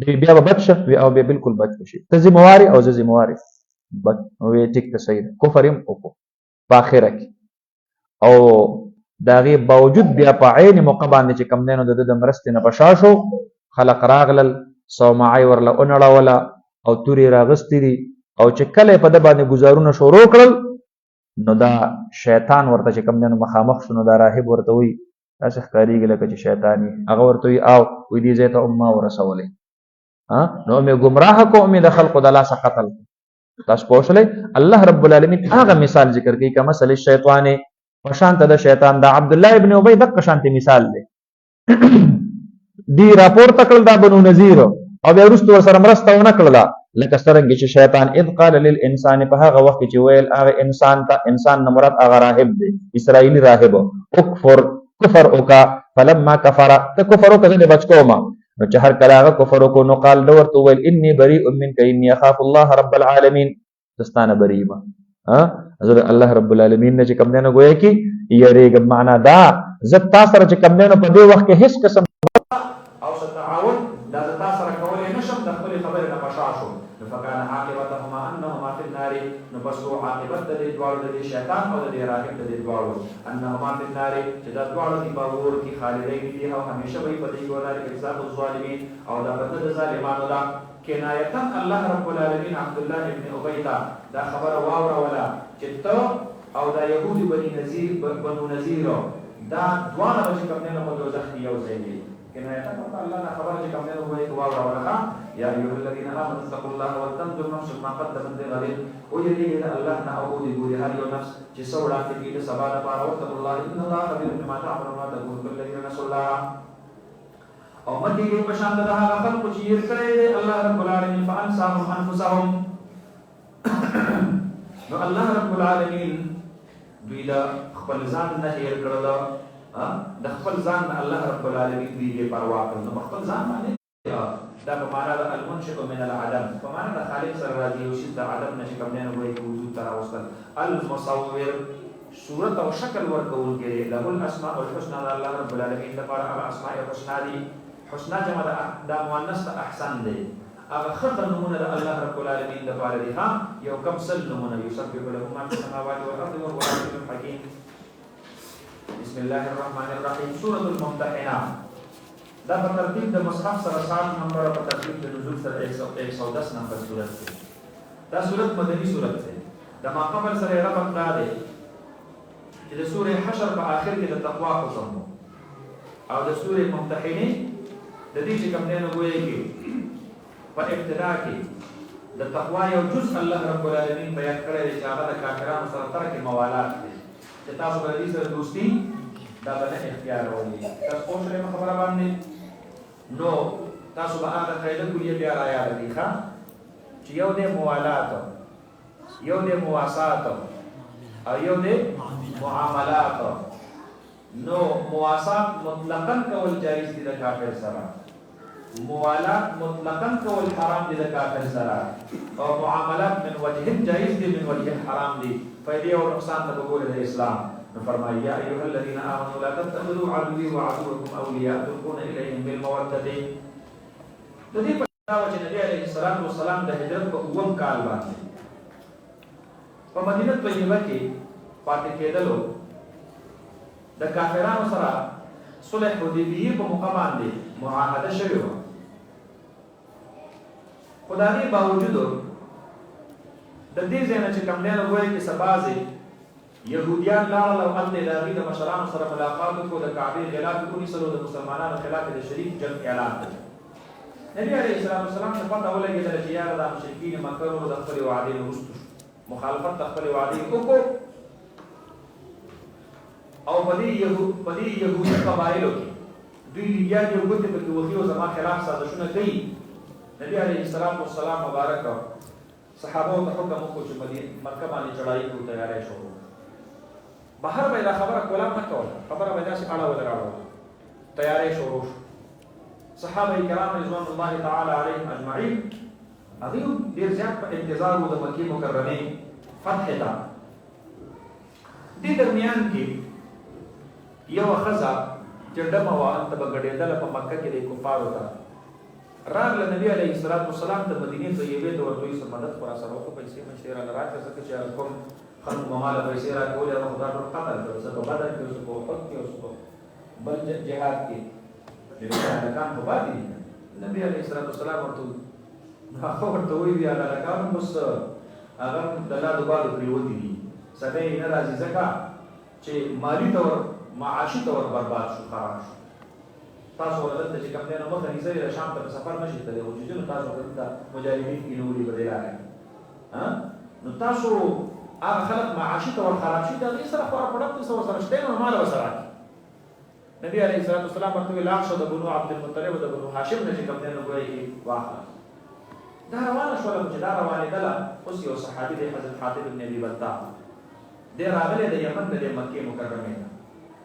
دی بیا به بچ وي او بیا بالکل بچ شي ته ذمہواری او زه ذمہواری بچ وي ټیک ته صحیح کفر يم او په اخره کې او داغه باوجود بیا په عین موقع باندې چې کم نه نو د مرستې نه بشاشو خلق راغلل صومعي ورله اونړه ولا او توري راغستې دي او چې کله په د باندې گزارونه شروع کړل نو دا شیطان ورته چې کم نه مخامخ شنو دا راهب ورته وي تاسو ښکاریږي لکه چې شیطانی هغه ورته وي او وې دې زه ته امه ورسولې نو مې گمراه کو مې د خلق د الله څخه قتل تاسو پوښلې الله رب العالمین هغه مثال ذکر کوي کما مثل الشیطان وشانت د شیطان دا عبد الله ابن ابي دک شانت مثال دی دی راپور تکل دا بنو نذیر او بیا ورستو سره مرسته ونه کړله لکه څنګه چې شیطان اذ قال للانسان په هغه وخت چې ویل هغه انسان ته انسان نه مراد هغه راهب دی اسرائیلی راهب اکفر کفر وکا فلما کفر ته کفر وکړه بچ کوما نو چې هر کله هغه کفر وکړو نو قال دو ورته ویل انی بریء منک انی اخاف الله رب العالمین دستانه بریء ما حضرت الله رب العالمین نه چې کوم نه گویا کی یریګ معنا دا زت تاسو سره چې کوم نه په دې وخت کې هیڅ قسم او تعاون دا تاسو سره کولای نشم د خپل خبره نه پښاشو فكان عاقبتهما انهما في النار نبصوا عاقبت د دوالو د شیطان او د راهب د دوالو انهما في النار چې د دوالو دی باور کی خالدین فيها او همیشه وي په دې ګورار کې حساب الظالمین او دا بدل د ظالمانو دا کنایتا الله رب العالمین عبد الله ابن ابي دا خبر واوره ولا چې تو او دا يهودي بنو نذیر دا دوانه چې کوم نه په دوزخ کې یو ځای دي کنایتا الله نه خبر چې کوم نه وایي واوره ولا يا أيها الذين آمنوا اتقوا الله ولتنظر نفس ما قدمت لغد وجدي إلى الله نعود يقول هل نفس جسورا تقيل سبا لبارا واتقوا الله إن الله خبير بما تعملون ما تقول بالذين نسوا الله او مدي کې پشان دغه خلق چې ير کړی الله رب العالمین فانساهم انفسهم نو الله رب العالمین دوی دا خپل ځان نه هیر کړل د خپل ځان الله رب العالمین دې پروا کړ نو خپل ځان باندې دا په معنا د المنشئ من العدم په معنا د خالق سره راځي او چې د عدم نشي کوم نه وایي وجود تر اوسه المصور صورت او شکل ورکول کېږي له الاسماء الحسنى الله رب العالمین لپاره الاسماء الحسنى دي حسنا جمع د مؤنث احسن دي هغه خطر نمونه د الله رب العالمین لپاره دي ها یو کم سل نمونه یسبح له ما فی السماوات والارض وهو العزیز الحکیم بسم الله الرحمن الرحیم سورة الممتحنه دا په ترتیب د مصحف سره 60 نمبر په ترتیب د نزول سره 110 نمبر سورت دی. دا سورت مدنی سورت دی. د ما قبل سره ربط دا دی چې د سورې حشر په آخر کې د تقوا حکم او د سورې ممتحنه د دې چې کوم دی نو ګویا کې په ابتدا کې د تقوا یو جز الله رب العالمین بیان کړی دی چې هغه د کافرانو سره ترک موالات دی چې تاسو به دې سره دوستي دا به نه اختیار ولري. تاسو پوه شئ خبره باندې نو تاسو به هغه قاعده کلیه بیا را یاد کړئ چې یو د موالات یو د مواسات او یو د معاملات. نو مواسات مطلقاً کول جایز دي د کافر سره، موالات مطلقاً کول حرام دي د کافر سره، او معاملات من وجه جایز دي من وجه حرام دي. فائدې او نقصان ته وګورئ د اسلام. فرمایا یا ایها الذین آمنوا لا تتخذوا عدوی وعدوکم اولیاء تلقون الیهم بالمودة. د دې په اړه چې نبی علیه الصلاۃ والسلام د هجرت په 9 کال باندې په مدینه طیبه کې پاتې کېدلو د کافرانو سره صلح حدیبیه په موقع باندې معاهده شوې وه. خدای دې باوجود د دې ځای نه چې کوم دی نو ګویا کې سبازې یهودیان لاړل او هلته د هغوی د مشرانو سره ملاقات وکړو، د کعبې خلاف یې ونیسلو، د مسلمانانو خلاف د شریف جنګ اعلان کړ. نبي علیه السلام ته پته ولګېدله چې یاره دا مشرکین مکه نورو د خپلې وعدې نه وروسته مخالفت د خپلې وعدې وکړو او په دې یهودي قبایلو کې دوی لیګیان یو ګوتې پکې وښي او زما خلاف سازشونه کوي. نبي علیه السلام مبارک صحابو ته حکم وکړو چې مکه باندې چړهایي کړو، تیاری شروع. بهر به دا خبره کولم نه کوله، خبره به داسې اړه ودراړوله، تیاری شروع شو. صحابه کرام رضوان الله تعالی علیهم اجمعین هغوی ډېر زیات په انتظار وو د مکې مکرمې فتح ته. دې درمیان کې یوه ښځه چې ډمه وه هلته به ګډېدله په مکه کې د کفارو ته راغله نبي علیه السلام د مدینې طیبې ته ورته وایي څه مدد خو را سره وکړه، پیسې مشتې رانه راکړه، ځکه چې کوم خلکو به ماله پیسې راکولې هغه خو دا ټول قتل کړو، څه په بدر کې، څه په احد کې، څه په بل جهاد کې. هلکان خو پاتې دي. نبي علیه السلام ورته هغه ورته وایي بیا هلکان هم اوس هغه د لادو بادو پرېوتي دي، سګی یې نه راځي ځکه چې مالي طور معاشي طور برباد شو، خراب شو. تاسو ولدلته چې کوم دی نو مخه نیسئ د شام ته په سفر نشئ تللی، خو چې ځینو تاسو دلته مجاهدین کینولي په دې لاره نو تاسو هغه خلک معاشي طور خراب شي د هغې سره خورا په ډب څه ورسره شته نو ماله ورسره راکړي. نبي علیه السلام ورته ویل لاړ شه د بنو عبدالمطلب او د بنو هاشم نه چې کوم دی نو ګویا کې واخله. دا روانه شوله، چې دا روانېدله اوس یو صحابي دی حضرت حاتب بن ابي بلتع دی راغلی د یمن د مکې مکرمې نه.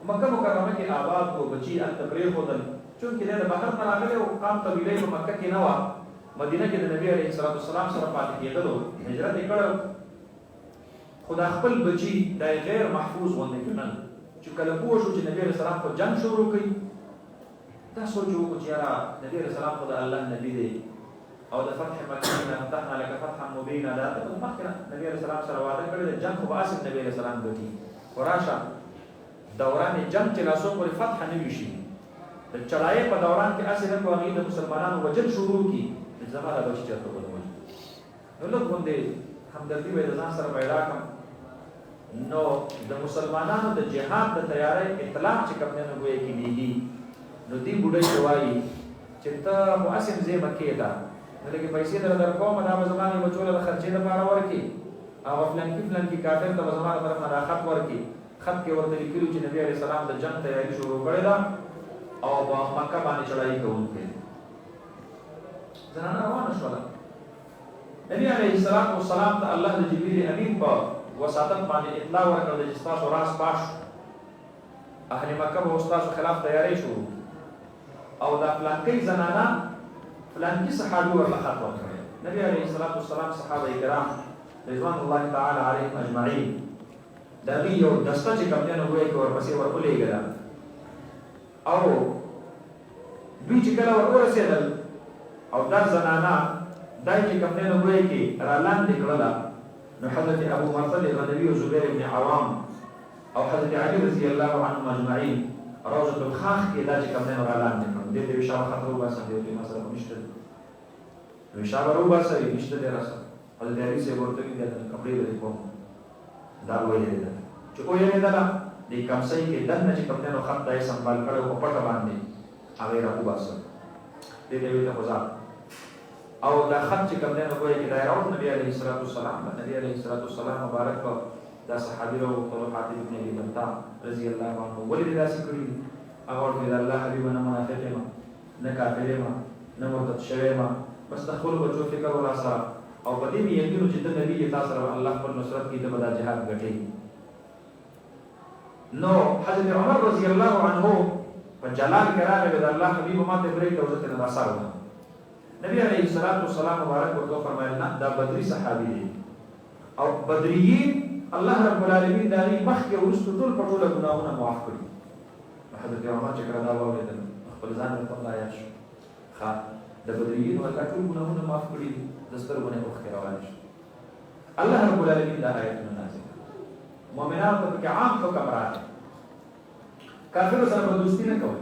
مکه مکرمه کې آباد و، بچي هلته پرېښودل، چونکې دی د بهر نه راغلی و، قام قبیله په مکه کې نه وه، مدینه کې د نبي علیه السلام سره پاتې کېدلو، هجرت یې کړی. خو دا خپل بچي دا یې غیر محفوظ غوندې ګڼل، چې کله پوه شو چې نبي علیه السلام خو جنګ شروع کوي، دا سوچ یې وکړو چې یاره نبي علیه السلام خو د الله نبي دی او د فتح مکې نه فتحنا لک فتحا مبینا دا مخکې نبي علیه السلام سره وعده کړې ده، جنګ خو به اصل نبي علیه السلام ګټي، خو راشه دوران جنگ چې راسو پورې فتح نه وي شي، د چړهایۍ په دوران کې هسې نه کو هغوی د مسلمانانو وجل شروع کړي چې زما دا بچي چېرته به ووژني. نو لږ غوندې همدردي به یې د ځان سره پیدا کړم. نو د مسلمانانو د جهاد د تیاری اطلاق چې کوم دی نو ګویا کېږي، نو دې بوډۍ ته وایي چې ته خو هسې ځې مکې ته، نو لږې پیسې درکوم، دا به زما یې بچو له د خرچې دپاره ورکړي، او فلانکي کافر ته به زما د طرف نه دا خط ورکړي. خط کې ورته لیکلي چې نبي علیه السلام د جنګ تیاري شروع کړې ده او په مکه باندې چړهایي کوونکی دی. زنانه روانه شوله. نبي علیه السلام ته الله د جبریل امین په وساطت باندې اطلاع ورکړله چې ستاسو راز پاش شو، اهل مکه به ستاسو خلاف تیاری شروع او دا فلانکۍ زنانه فلانکي صحابي ورله خط ورکړی. نبي علیه السلام صحابه کرام رضوان الله تعالی علیهم اجمعین د هغوی یو دسته چې کوم دی نو ګویا کې ورپسې ورولېږله او دوی چې کله ورورسېدل او دا زنانه دا چې کوم دی نو ګویا کې رالاندې کړله، نو حضرت ابو مرثد غنوي او زبیر بن عوام او حضرت علي رضی الله عنهم اجمعین روضة الخاخ کې دا چې کوم نه اعلان وکړ دې دې شاو خطر وباسه دې مسله نشته نو شاو وروباسه نشته دې راسه حضرت علي سے ورته کې د کپڑے لري کوم دا وایي دا چې کوی نه دا دې کمسای کې دنه چې کوم نه خط دای سنبال کړو په پټه باندې هغه راو باسه دې دې ته وځه او دا خط چې کوم نه کوی کې دا راو نبی عليه الصلاه والسلام نبی عليه الصلاه والسلام مبارک دا صحابي رو حاتم ابن ابي بلتع رضی الله عنه ولې دا ذکرې هغه ورته الله حبيب نه منافق ما نه کافر ما نه مرتد شوی ما بس تخول بچو فکر ولا سره او په دې می یقین چې د نبی تاسو سره الله پر نصرت کې د بدا جهاد غټي نو حضرت عمر رضی الله عنه په جلال کراغه د الله حبيب ما ته بریک او ځته نه سره نبی عليه الصلاه والسلام مبارک ورته فرمایل نه دا بدري صحابي دي او بدريين الله رب العالمین دا غي مخکې ورستو ټول په ټول ګناهونه معاف کړي حضرت عمر چې کړه دا وایي خپل ځان ته الله یا شو ها د بدرین او ټول ګناهونه معاف کړي د سترګونه وخت روان شي الله رب العالمین دا آیت نازل مؤمنانو ته عام حکم راغی کافر سره په دوستی نه کوي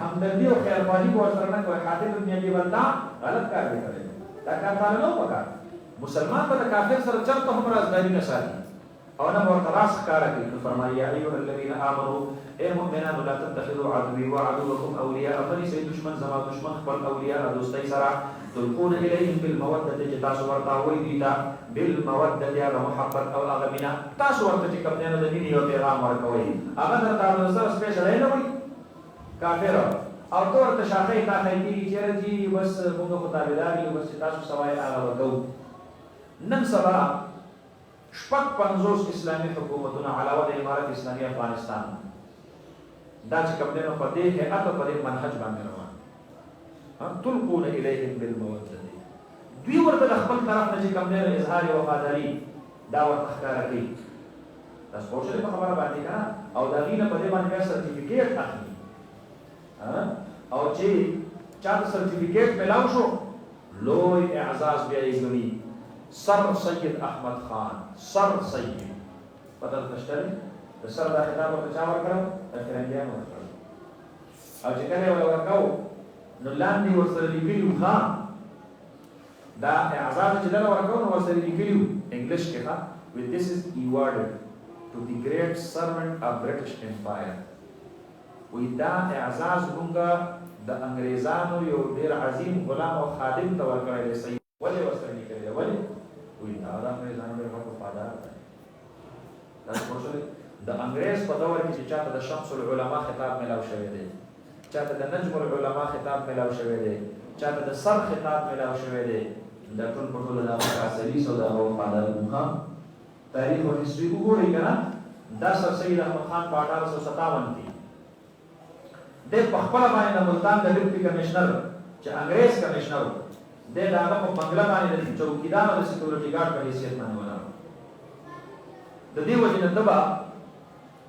همدردی او خیرخواهی به ورسره نه کوي حاتم ابن ابي بلتع غلط کار دی کړی دا کار تعالی نو وکړ مسلمان په کافر سره چرته هم رازداری نه ساتي او نه ورتراس کار کوي فرمایي یا ایها الذين امنوا اے مؤمنان لا تتخذوا عدوي وعدوكم اولیاء فليس دشمن زما دشمن خپل اولیاء دوستي سره تلقون اليهم بالموده تاسو ورته وي دیتا بالموده یا محبت او اغمنا تاسو ورته چې کوم نه د دین یو پیغام ورکوي هغه د تاسو سره سپیشل نه وي کافر او تور ته شاخې تا خېږي چې رجی بس موږ په تابعداري بس تاسو سوای هغه وکړو نن سبا شپږ 50 اسلامي حکومتونه علاوه د امارت اسلامي افغانستان دا چې کوم نه په دې هيئت په دې منهج باندې روان تلقون الیهم بالموده دوی ورته خپل طرف نه چې کوم نه اظهار او وفاداری دا ورته ښکارا کوي تاسو په څه خبره باندې کنه او دا غینه په دې باندې سرټیفیکیټ اخلي او چې چا سرټیفیکیټ ملاو شو لوی اعزاز بیا یې غوي سر سید احمد خان سر سید بدل تشتري د سر دا خطاب ورته چا ورکړ د فرنګیان ورکړ او چې کله ورکاو نو لاندې ورسره لیکلو خان دا اعزاز چې دا ورکاو نو ورسره لیکلو انګلیش کې ها with this is awarded to the great servant of British Empire وې دا اعزاز مونږه د انګريزانو یو ډیر عظیم غلام او خادم ته ورکړل سي ولې ورسره لیکل ولې وې دا د انګريزانو ډیر وفادار دا څه د انګريز په دور کې چې چاته د شمس العلماء خطاب ملاو شوی دی چاته د نجم العلماء خطاب ملاو شوی دی چاته د سر خطاب ملاو شوی دی دا ټول په ټول د اصلي سودا او وفادار مخه تاریخ او هیستوري وګورئ کنه دا سر سید احمد خان په 1857 کې د خپل باندې د ملتان د ډیپټي کمشنر چې انګريز کمشنر د هغه په بنگلا باندې د چوکیدار او سکیورټي ګارد په حیثیت باندې ولاړ د دې وجه نه دبا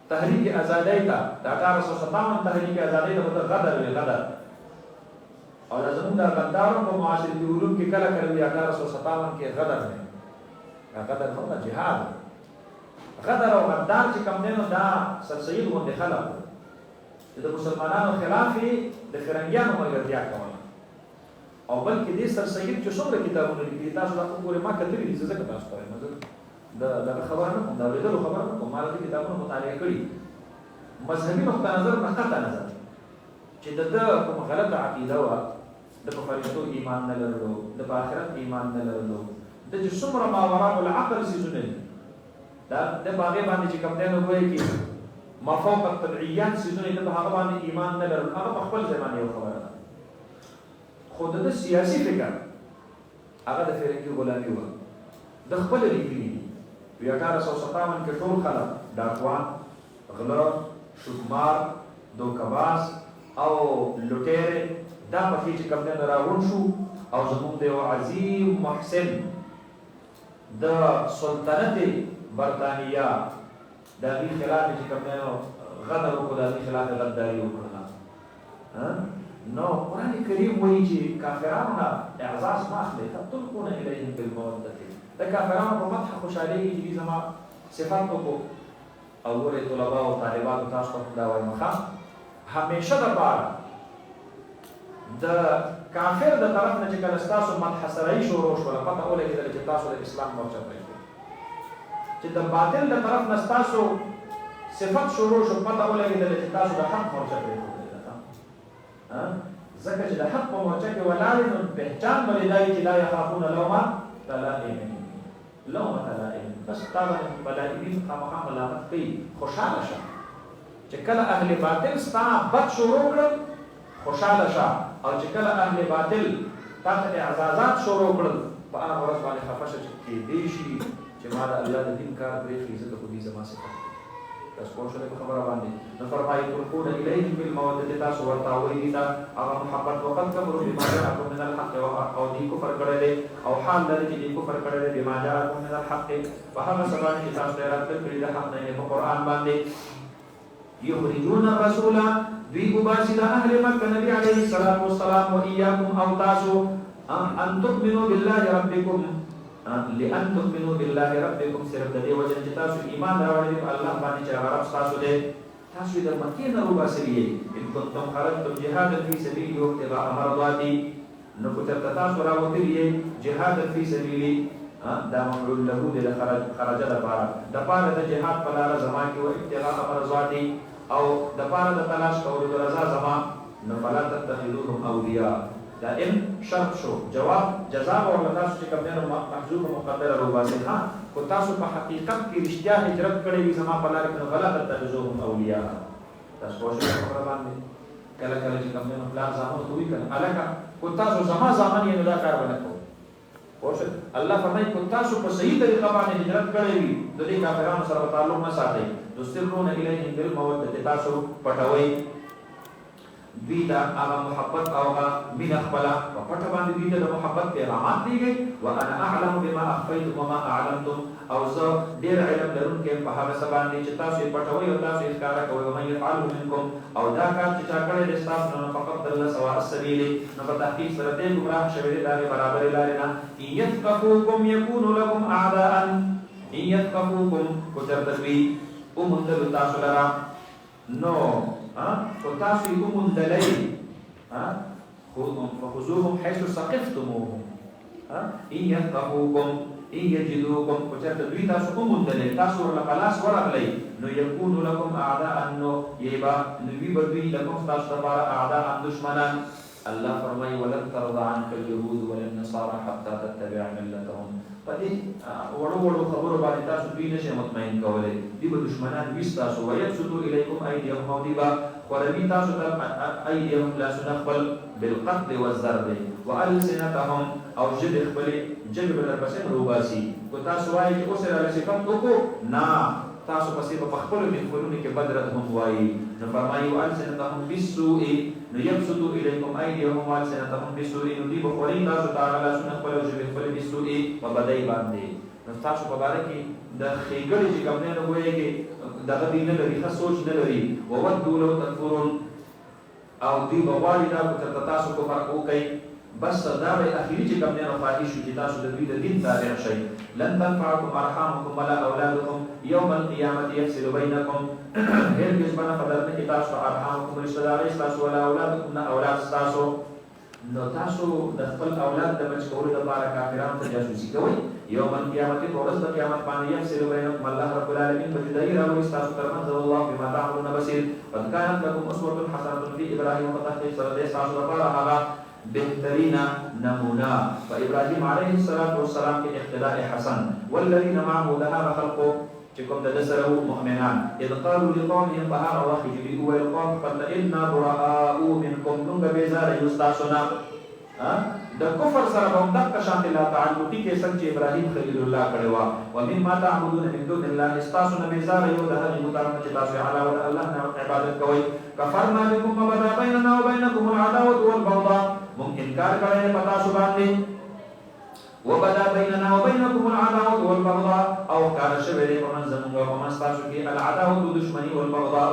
تحریک آزادۍ ته د 1857 تحریک آزادۍ ته غدر او زموږ د غدارو په معاصره علوم کې کله کله 1857 کې غدر نه غدر نو جهاد غدر او غدار چې کوم نه دا سر سید غوندې خلک د مسلمانانو خلاف د فرنګیانو ملګرتیا کوله او بلکې د سر سید چې څومره کتابونه لیکلي تاسو راته وګورئ ما کتلې دي څه تاسو ته نظر د خبره نه دا ورته خبره کوم ما د کتابونو مطالعه کړی مذهبي نقطه نظر نه قطع نظر چې د کوم غلطه عقیده و د فرشتو ایمان نه لرلو د آخرت ایمان نه لرلو د څومره ما وراء العقل سيزونه دا د باغې باندې چې کوم نه وایي کې ما فوق الطبيعيات سيزونه د هغه باندې ایمان نه لرلو هغه خپل ځمانه یو خبره ده خود د سیاسي فکر هغه د فرنګي غلامي و د خپل لیکلي 1857 کې ټول خلک ډاکوان غلا شوکمار دوکباز او لوټېره دا په چې کوم نه راوون شو او زموږ د عظیم محسن د سلطنت برتانیا د دې خلاف چې کوم نه غدر وکړ د دې خلاف غداري وکړه نو قرآن کریم وایي چې کافرانو اعزاز ماخلي تلقون الیهم بالموده د کافرانو په مدح خوشالي کې زما صفات کو او ګورې طلبا او طالبانو تاسو ته دا وایم ښه همیشه دپاره د کافر د طرف نه چې کله ستاسو منحصرۍ شروع شوله پته ولګېدله چې تاسو د اسلام مورچه پرېږدئ چې د باطل د طرف نه ستاسو صفت شروع شو پته ولګېدله چې تاسو د حق مورچه پرېښودلې ده ځکه چې د حق په مورچه کې ولاړ نو پهچان به دې دا وي چې لا یخافونه لومه لائم لومه لائم بس تا باندې ملائمین خامخا ملامت کوي خوشحاله شه چې کله اهل باطل ستا بد شروع کړل خوشحاله شه او چې کله اهل باطل تا ته اعزازات شروع کړل په هغه ورځ باندې خفه شه چې کېدی شي چې ما د الله د دین کار پرېښي ځکه خو دوی زما صفت تاسو پوه شئ په خبره باندې نو فرمایي تلقون الیهم بالمودة تاسو ورته وایي دي دا هغه محبت وقت کفروا بما جاءکم من الحق او دې کفر کړی دی او حال لري چې دې کفر کړی دی بما جاءکم من الحق په هغه څه باندې چې تاسو یې راکړل کړي د حق نه په قرآن باندې یخرجون الرسول دوی وباسي د اهل مکه نبی علیه الصلاة والسلام وإیاکم او تاسو ان تؤمنوا بالله ربکم لأن تؤمنوا بالله ربكم صرف د دې وجه چې تاسو ایمان راوړئ په الله باندې چې هغه رب تاسو دی تاسو د مکې نه وباسئ ان کنتم خرجتم جهادا فی سبیلي وابتغاء مرضاتي نو که چېرته تاسو راوتلي جهادا فی سبیلي دا مفعول له د خرج دپاره د جهاد په لاره زما کې و ابتغاء مرضاتي او دپاره د تلاش کولو د رضا زما نو فلا تتخذوهم اولیاء دا ان شرط شو جواب جزا ورله تاسو چې کوم دی نو محذوف مقدره روباسي ها خو تاسو په حقیقت کې رښتیا هجرت کړې وي زما په لاره کې نو فلا تتخذوهم اولیاء تاسو پوه شئ خبره باندې کله کله چې کوم دی نو پلار زامن خو وي که نه هلکه خو تاسو زما زامن یې نو دا کار به نه کوئ پوه شئ الله فرمایي خو تاسو په صحیح طریقه باندې هجرت کړی وي د دې کافرانو سره به تعلق نه ساتئ تسرون الیهم بالمودة تاسو پټوئ دوی ته هغه محبت او هغه مینه خپله په پټه باندې دوی ته د محبت پیغامات دیږئ وانا اعلم بما اخفیتم وما اعلنتم او زه ډېر علم لرونکی یم په هغه څه باندې چې تاسو یې پټوئ او تاسو یې ښکاره کوئ ومن یفعله منکم او دا کار چې چا کړی دی ستاسو نه فقط ضل سواء السبیل نو په تحقیق سره دی ګمراه شوی دی د هغې برابرې لارې نه ان یثقفوکم یکونو لکم اعداء ان یثقفوکم کو چېرته دوی وموندلو تاسو لره نو خو تاسو یې وموندلی فخذوهم حيث ثقفتموهم ان يثقفوكم ان يجدوكم کو چېرته دوی تاسو وموندلی تاسو ورله په لاس ورغلی نو یکونو لکم اعداء نو یې به وي به دوی لکم ستاسو دپاره اعداء دشمنان الله فرمایي ولن ترضى عنك اليهود ولا النصارى حتى تتبع ملتهم په دې وړو وړو خبرو باندې تاسو دوی نشئ مطمئن کولی دوی به دشمنان وي ستاسو ویبسطو الیکم ایدیهم او دوی به خوروي تاسو ته ایدیهم لاسونه خپل بالقتل والضرب والسنتهم او ژبې خپلې ژبې به درپسې روباسي که تاسو وایئ چې اوس یې راله صفت وکړو نه تاسو پسې به په خپلو محفلونو کې بد رد هم وایي نو فرمایي والسنتهم بالسوء نو یبسطو الیکم ایدیهم والسنتهم بالسوء نو دوی به خوري تاسو ته هغه لاسونه خپل او ژبې خپلې بالسوء په بدۍ باندې نو تاسو په باره کې د ښېګړې چې کوم دی نو ګویا کې دغه دوی نه لري ښه سوچ نه لري وودو لو تکفرون او دوی به غواړي دا که چېرته تاسو کفر وکئ بس دا به اخري چې کوم دی نو خواهش وي چې تاسو د دوی د دین تابع شئ لن تنفعکم ارحامکم ولا اولادکم یوم القیامة یفصل بینکم هرګز به نه قدر نه کړي تاسو ارحامکم رشته دارۍ ستاسو ولا اولادکم نه اولاد ستاسو نو تاسو د خپل اولاد د بچ کولو لپاره کافرانو ته جاسوسي کوئ یوم القیامة په ورځ د قیامت باندې یفصل بینکم الله رب العالمین به جدایي راوړي ستاسو ترمنځ والله بما تعملون بصیر قد کانت لکم اسوة حسنة فی ابراهیم په تحقیق سره دی ستاسو لپاره هغه بهترین نمونه فابراهیم علیه السلام کې اقتداء حسن والذین معه د هغه خلقو چې کوم د ده سره مؤمنان اذ قالوا لقومهم په هغه وخت چې دوی وویل قوم خپل ته انا براء منکم موږ به بیزاره یو ستاسو نه د کفر سره به همدغه شانتې لا تعلقي کې څنګه چې ابراهیم خلیل الله کړې وه ومما تعبدون من دون الله ستاسو نه بیزاره یو د هغې بوتانو چې تاسو یې علاوه د الله نه عبادت کوئ کفرنا بکم وبدا بیننا وبینکم العداوة والبغضاء مونږ انکار کړی په تاسو باندې وبدا بیننا وبینکم العداوة والبغضاء او ښکاره شوی دی په منځ زموږ او په منځ تاسو کې العداوة دشمني والبغضاء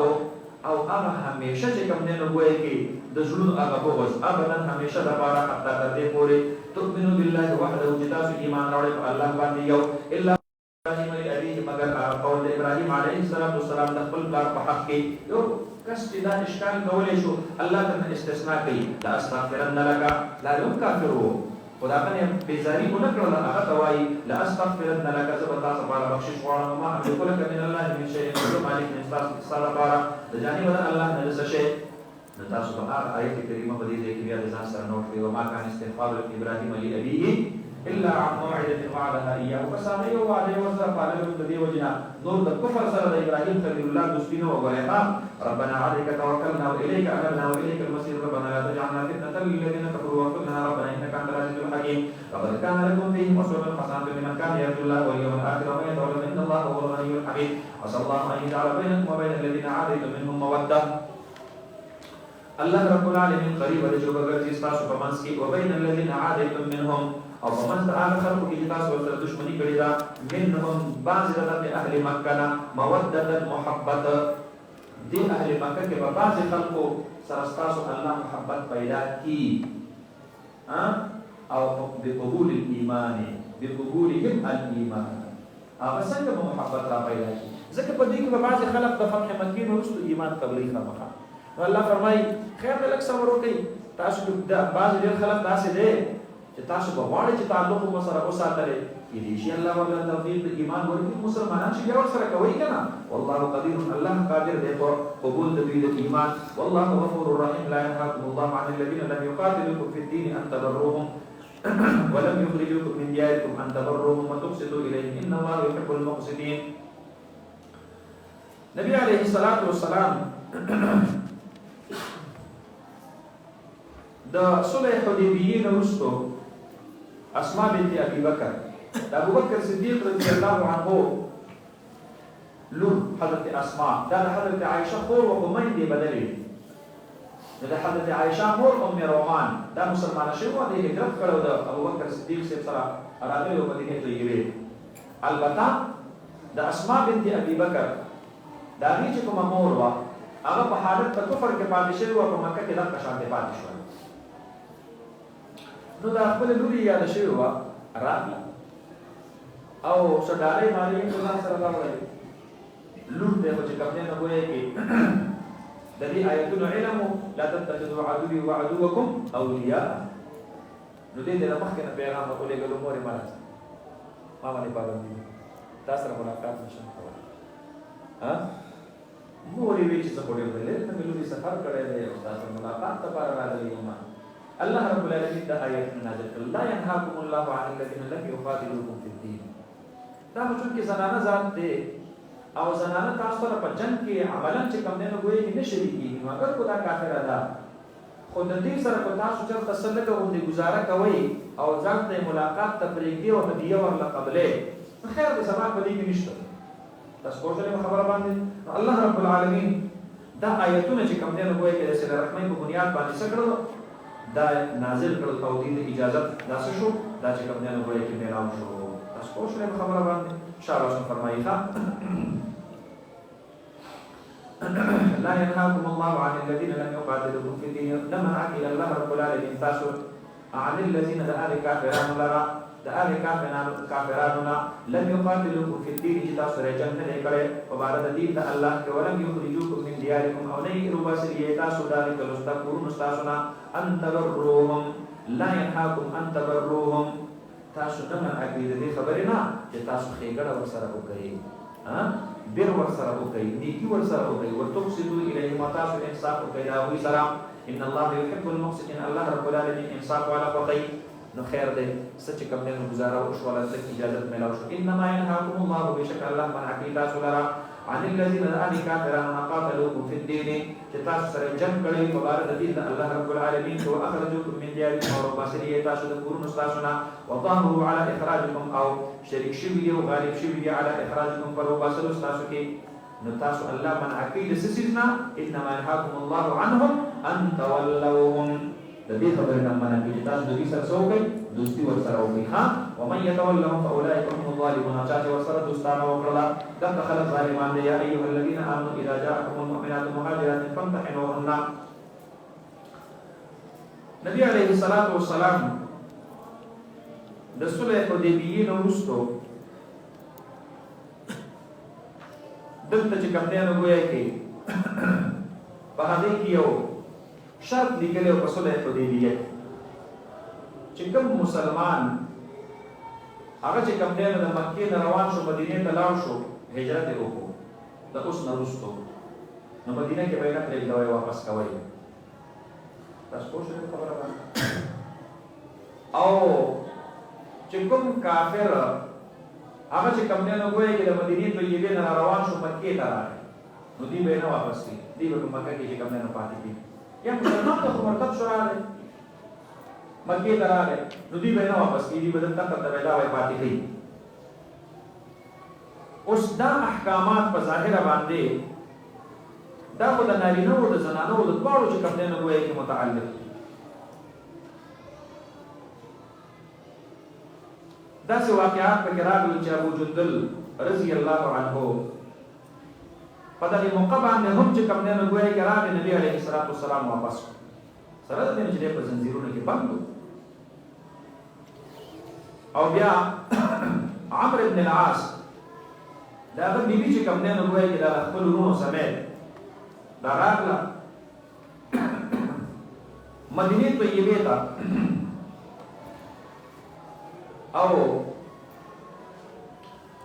او هغه همیشه چې کوم دی نو ګویا کې د زړونو هغه بغض ابدا همیشه دپاره حتی تر دې پورې تؤمنو بالله وحده چې تاسو ایمان راوړئ په الله باندې یو الا ابراهیم لابیه مگر قول د ابراهیم علیه السلام والسلام د خپل پلار په حق کې یو کس چې دا اشکال کولای شو الله ته استثناء کوي لا استغفرن لك لا يوم کافر وو خدا باندې بیزاری ونه کړل هغه توای لا استغفرن لك زبتا سبحانه بخشش غواړم ما املک لك من الله من شيء كل مالك من استغفار د جانب الله نه څه شي تاسو په هغه آیت کریمه په دې کې بیا د ځان سره نوٹ کړئ وما كان استغفار ابراهيم لابيه الا عن موعده وعدها اياه فسامي وعده وسر قال له دې وجنا نور د کفر سره د ابراهيم خليل الله دوستینو وغیرہ ربنا عليك توكلنا واليك انبنا واليك المصير ربنا لا تجعلنا فتنه للذين كفروا واغفر لنا ربنا انك انت العزيز الحكيم لقد كان لكم فيهم اسوه حسنه لمن كان يرجو الله واليوم الاخر ومن يتولى ان الله هو الغني الحميد عسى الله ان يجعل بينكم وبين الذين عاديتم منهم موده الله رب العالمین قریب دی جو بغیر چې تاسو په منځ کې وبین الذين عادیتم منهم او په منځ هغه خلکو کې چې تاسو سره دښمنی کړې ده منهم بعض د اهل مکه نه موده محبت دی اهل مکه کې په بعض خلکو سره تاسو الله محبت پیدا کی او بقبول الايمان بقبولهم الايمان هغه څنګه محبت را پیدا کی ځکه په دې کې په بعض خلک د فتح مکه وروسته ایمان قبلي خامخا الله فرمای خیر دې لک صبر وکړئ تاسو د بعض ډېر خلک داسې دي چې تاسو په غواړئ چې تعلق مو سره وساتئ دې شي الله ورته توفیق د ایمان ورکړي مسلمانان چې بیا سره کوي کنه والله قدير الله قادر دی په قبول د دې ایمان والله غفور رحيم لا ينهاكم الله عن الذين لم يقاتلوكم في الدين ان تبروهم ولم يخرجوكم من دياركم ان تبروهم وتقسطوا اليهم ان الله يحب المقسطين نبی عليه الصلاه والسلام د صلح حدیبیه وروسته اسماء بنت ابي بکر د ابو بکر صدیق رضی الله عنه لور حضرت اسماء دا حضرت عائشه خور او میندې بدلې د حضرت عائشه مور ام رومان دا مسلمانه شوه د هجرت کړو د ابو بکر صدیق سره راغلی او مدینه ته یې البته د اسماء بنت ابي بکر دا هیڅ کوم مور وا هغه په حالت په کفر کې پاتې شوی او په مکه کې د شانته پاتې شو نو دا خپل لوري یاد شوی و راغله او صدارې مالي الله سره راغله لور دې چې کومه نه وایي کې د دې آیتونو علم لا تتخذوا عدوي وعدوكم اولياء نو دې د مخکې نه پیغام ورکولې ګلو مورې مالک ما باندې پابندي تاسو سره ملاقات نشم کولای مورې وی چې څه کوډې ولې ته ملي سفر کړی دی او تاسو ملاقات ته بار راغلی ما الله رب العالمین دا آیت نازل کړ لا ينهاكم الله عن الذين لم يقاتلوكم في الدين دا مچون کې زنانه ذات دی او زنانه تاسو سره په جنگ کې عملاً چې کوم نه غوي نه شریکي مګر خدا کافر ده خو د دې سره په تاسو چې تسلط غوندي گزاره کوي او ځان ته ملاقات ته پرېږدي او هدیه ورله قبلې خیر دې سبا په دې کې نشته تاسو ورته خبره باندې الله رب العالمین دا آیتونه چې کوم نه غوي کې د سره رحمت په بنیاد باندې سکړو دا نازل کړل او دې اجازه دا څه شو دا چې کوم نه غوي کې میراو شو تاسو ورته خبره باندې شاباش فرمایي لا ينهاكم الله عن الذين لم يقاتلوكم في الدين لما عقل الله رب العالمين تاسو عن الذين دعوا كافرون لرا دعوا كافرون لم يقاتلوكم في الدين تاسو رجل نه کړي او بارد دین الله کې ولم يخرجوكم من دياركم او نه رواسي تاسو ذلك لستكبرون تاسو ان تبروهم لا ينهاكم ان تبروهم تاسو نه عقیده دې خبره نه چې تاسو خېګړه ورسره وکړي بیر ورسره وکړي نیکی ورسره وکړي وتقسطوا الیهم تاسو انصاف وکړي دا وی سره ان الله يحب المقسطين الله رب العالمین انصاف والا وکړي نو خیر دې سچ کوم نه گزاره او شو ولا تک اجازه ملاو شو انما ينهاكم الله بشک الله من عقیده سره عن الذين كافرون قاتلوكم في الدين تاسو سره جنگ کړي په بار د دین الله رب العالمین او اخرجوكم من دياركم او باسریه تاسو د کورونو تاسو نه وظاهروا على اخراجكم او شریک شوی او غالب شوی على اخراجكم پر باسلو تاسو کې نو تاسو الله من عقیده سسنا انما ينهاكم الله عنهم ان تولوهم د دې خبرې نه مننه چې تاسو د دې سره څوکۍ دوستي ورسره وکړي ها ومن يتولهم فاولئك هم الظالمون چاته ورسره دوستانه وکړه دا خلک ظالمان دي یا ايها الذين امنوا اذا جاءكم المؤمنات مهاجرات فامتحنوهن نبی عليه الصلاه والسلام د صلح حدیبیه وروسته دلته چې کوم دی نو ګویا کې په هغې کې یو شرط لیکلی او په صلح حدیبیه چې کوم مسلمان هغه چې کوم دی نو د مکې نه روان شو مدینې ته لاړ شو هجرت یې وکړو د اوس نه وروستو نو مدینه کې به یې نه پرېږدوئ واپس کوئ تاسو پوه شوئ خبره باندې او چې کوم کافر هغه چې کوم دی نو ګویا کې د مدینې طیبې نه روان شو مکې ته راغی نو دوی به یې نه واپس کړي دوی به په مکه کې چې کوم دی نو پاتې کړي یا مسلمان ته خو مرتد شو راغی مکې ته راغی نو دوی به یې نه واپس کړي دوی به دلته ته به دا وایي پاتې کړي اوس دا احکامات په ظاهره باندې دا خو د نارینه او د زنانه او د دواړو چې کوم دی نو ګویا کې متعلق داسې واقعات پکې راغلي چې ابو جندل رضی الله عنه په دغې موقع باندې هم چې کوم دی نو ګویا کې راغی نبي علیه الصلاة والسلام واپس کړو سره د دې چې دی په زنځیرونو کې بند او بیا عمرو بن العاص دا هغه بیبي چې کوم دی نو ګویا کې د خپل وروڼو سمیت دا راغله مدینې طیبې ته او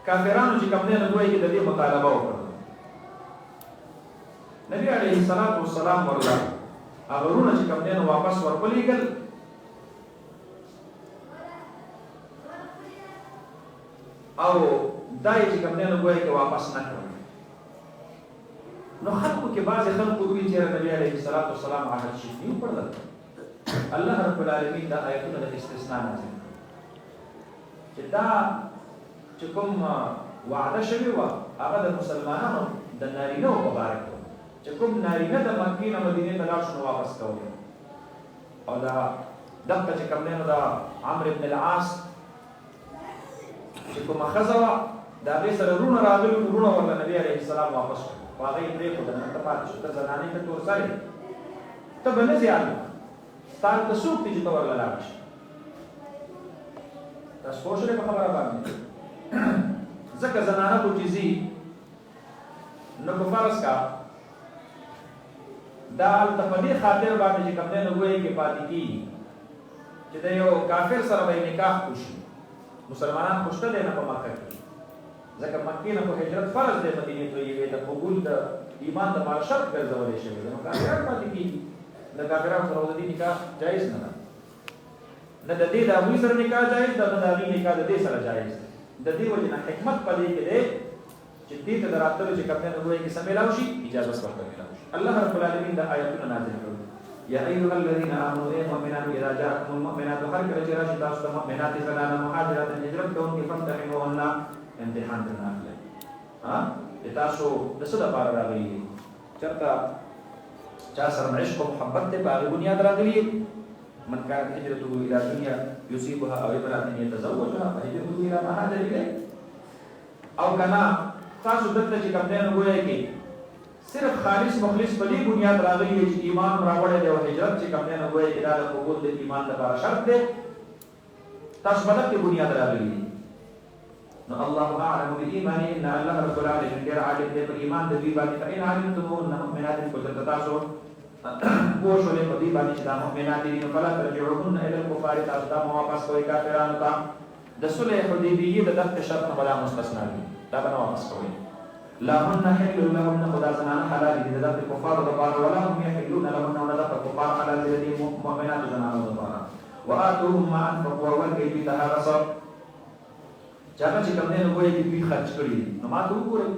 کافرانو چې کوم دی نو ګویا کې د دې مطالبه وکړه نبی علیه الصلاة والسلام ورته هغه وروڼه چې کوم دی نو واپس ورپلېږل او دا یې چې کوم دی نو ګویا کې واپس نه کړل نو خلقو کې بعضې خلقو وي چې نبی علیه الصلاة والسلام عهد شریف وپړل الله رب العالمین دا آیتونه د استثنا نازل چې دا چې کوم وعده شوې وه هغه د مسلمانانو د نارینهو په باره کې چې کوم نارینه د مکې نه مدینې ته لاړ شو نو واپس کولی او دا دغه چې کوم دی نو د عمرو بن العاص چې کومه ښځه وه د هغې سره وروڼه راغلي وروڼه ورله نبي علیه السلام واپس کړو خو هغه یې پرېښوده نه ته پاتې شو ته زنانې ته تور سر ته به نه زیان ستا ته څوک دي چې ته ورله لاړ شي تاسو پوه شولې په خبره باندې ځکه زنانه خو چې ځي نو په فرض کا دا هلته په دې خاطر باندې چې کوم دی نو ګویا کې پاتې کېږي چې د یو کافر سره به یې نکاح وشي مسلمانان خو شته دی نه په مکه کې ځکه مکې نه خو هجرت فرض دی مدینې طیبې ته قبول د ایمان دپاره شرط ګرځولی شوی دی نو کافران پاتې کېږي د کافرانو سره د دې نکاح جایز نه ده نه د دې د هغوی سره نکاح جایز ده نه د هغوی نکاح د دې سره جایز ده د دې وجې نه حکمت په دې کې دی چې دې ته د راتللو چې کوم دی نو ګویا کې څه میلاو شي اجازه ورته میلاو شي الله رب العالمین دا آیتونه نازل کړل یا ایها الذین آمنوا ای مؤمنان اذا جاءکم المؤمنات هر کله چې راشي تاسو ته مؤمنات زنانه مهاجرات هجرت کوونکې فامتحنوهن امتحان درنه اخلئ تاسو د څه دپاره راغلي چېرته چا سره عشق او محبت دی په هغې بنیاد راغلي من كانت هجرته الى دنيا يصيبها او امرأة يتزوجها فهجرته الى ما هاجر اليه او کنا تاسو دلته چې کوم دی نو ګویا کې صرف خالص مخلص په دې بنیاد راغلي چې ایمان راوړی دی او هجرت چې کوم دی نو ګویا کې دا د قبول د ایمان لپاره شرط دی تاسو په دغه بنیاد راغلي نو الله اعلم بإيمانه ان الله رب العالمین ډېر عالم دی په ایمان د دوی باندې فإن علمتموهن مؤمنات فكنت تاسو پوه شولې په دې باندې چې دا مؤمنات دي نو فلا ترجعوهن الى الكفار تاسو دا واپس کوئ کافرانو ته د صلح حدیبیې د دغه شرط نه بلا مستثنا دي دا به نه واپس کوئ لا هن حل لهن خدا زنانه حلال دي د دغه کفارو دپاره ولا هم يحلون لهن او نه دغه کفار حلال دي د مؤمنات زنانو دپاره وآتوهم ما انفقوا ورکړئ دوی ته هغه څه چې هغه چې کوم دی نو ګویا کې دوی خرچ کړي دي نو ما ته وګورئ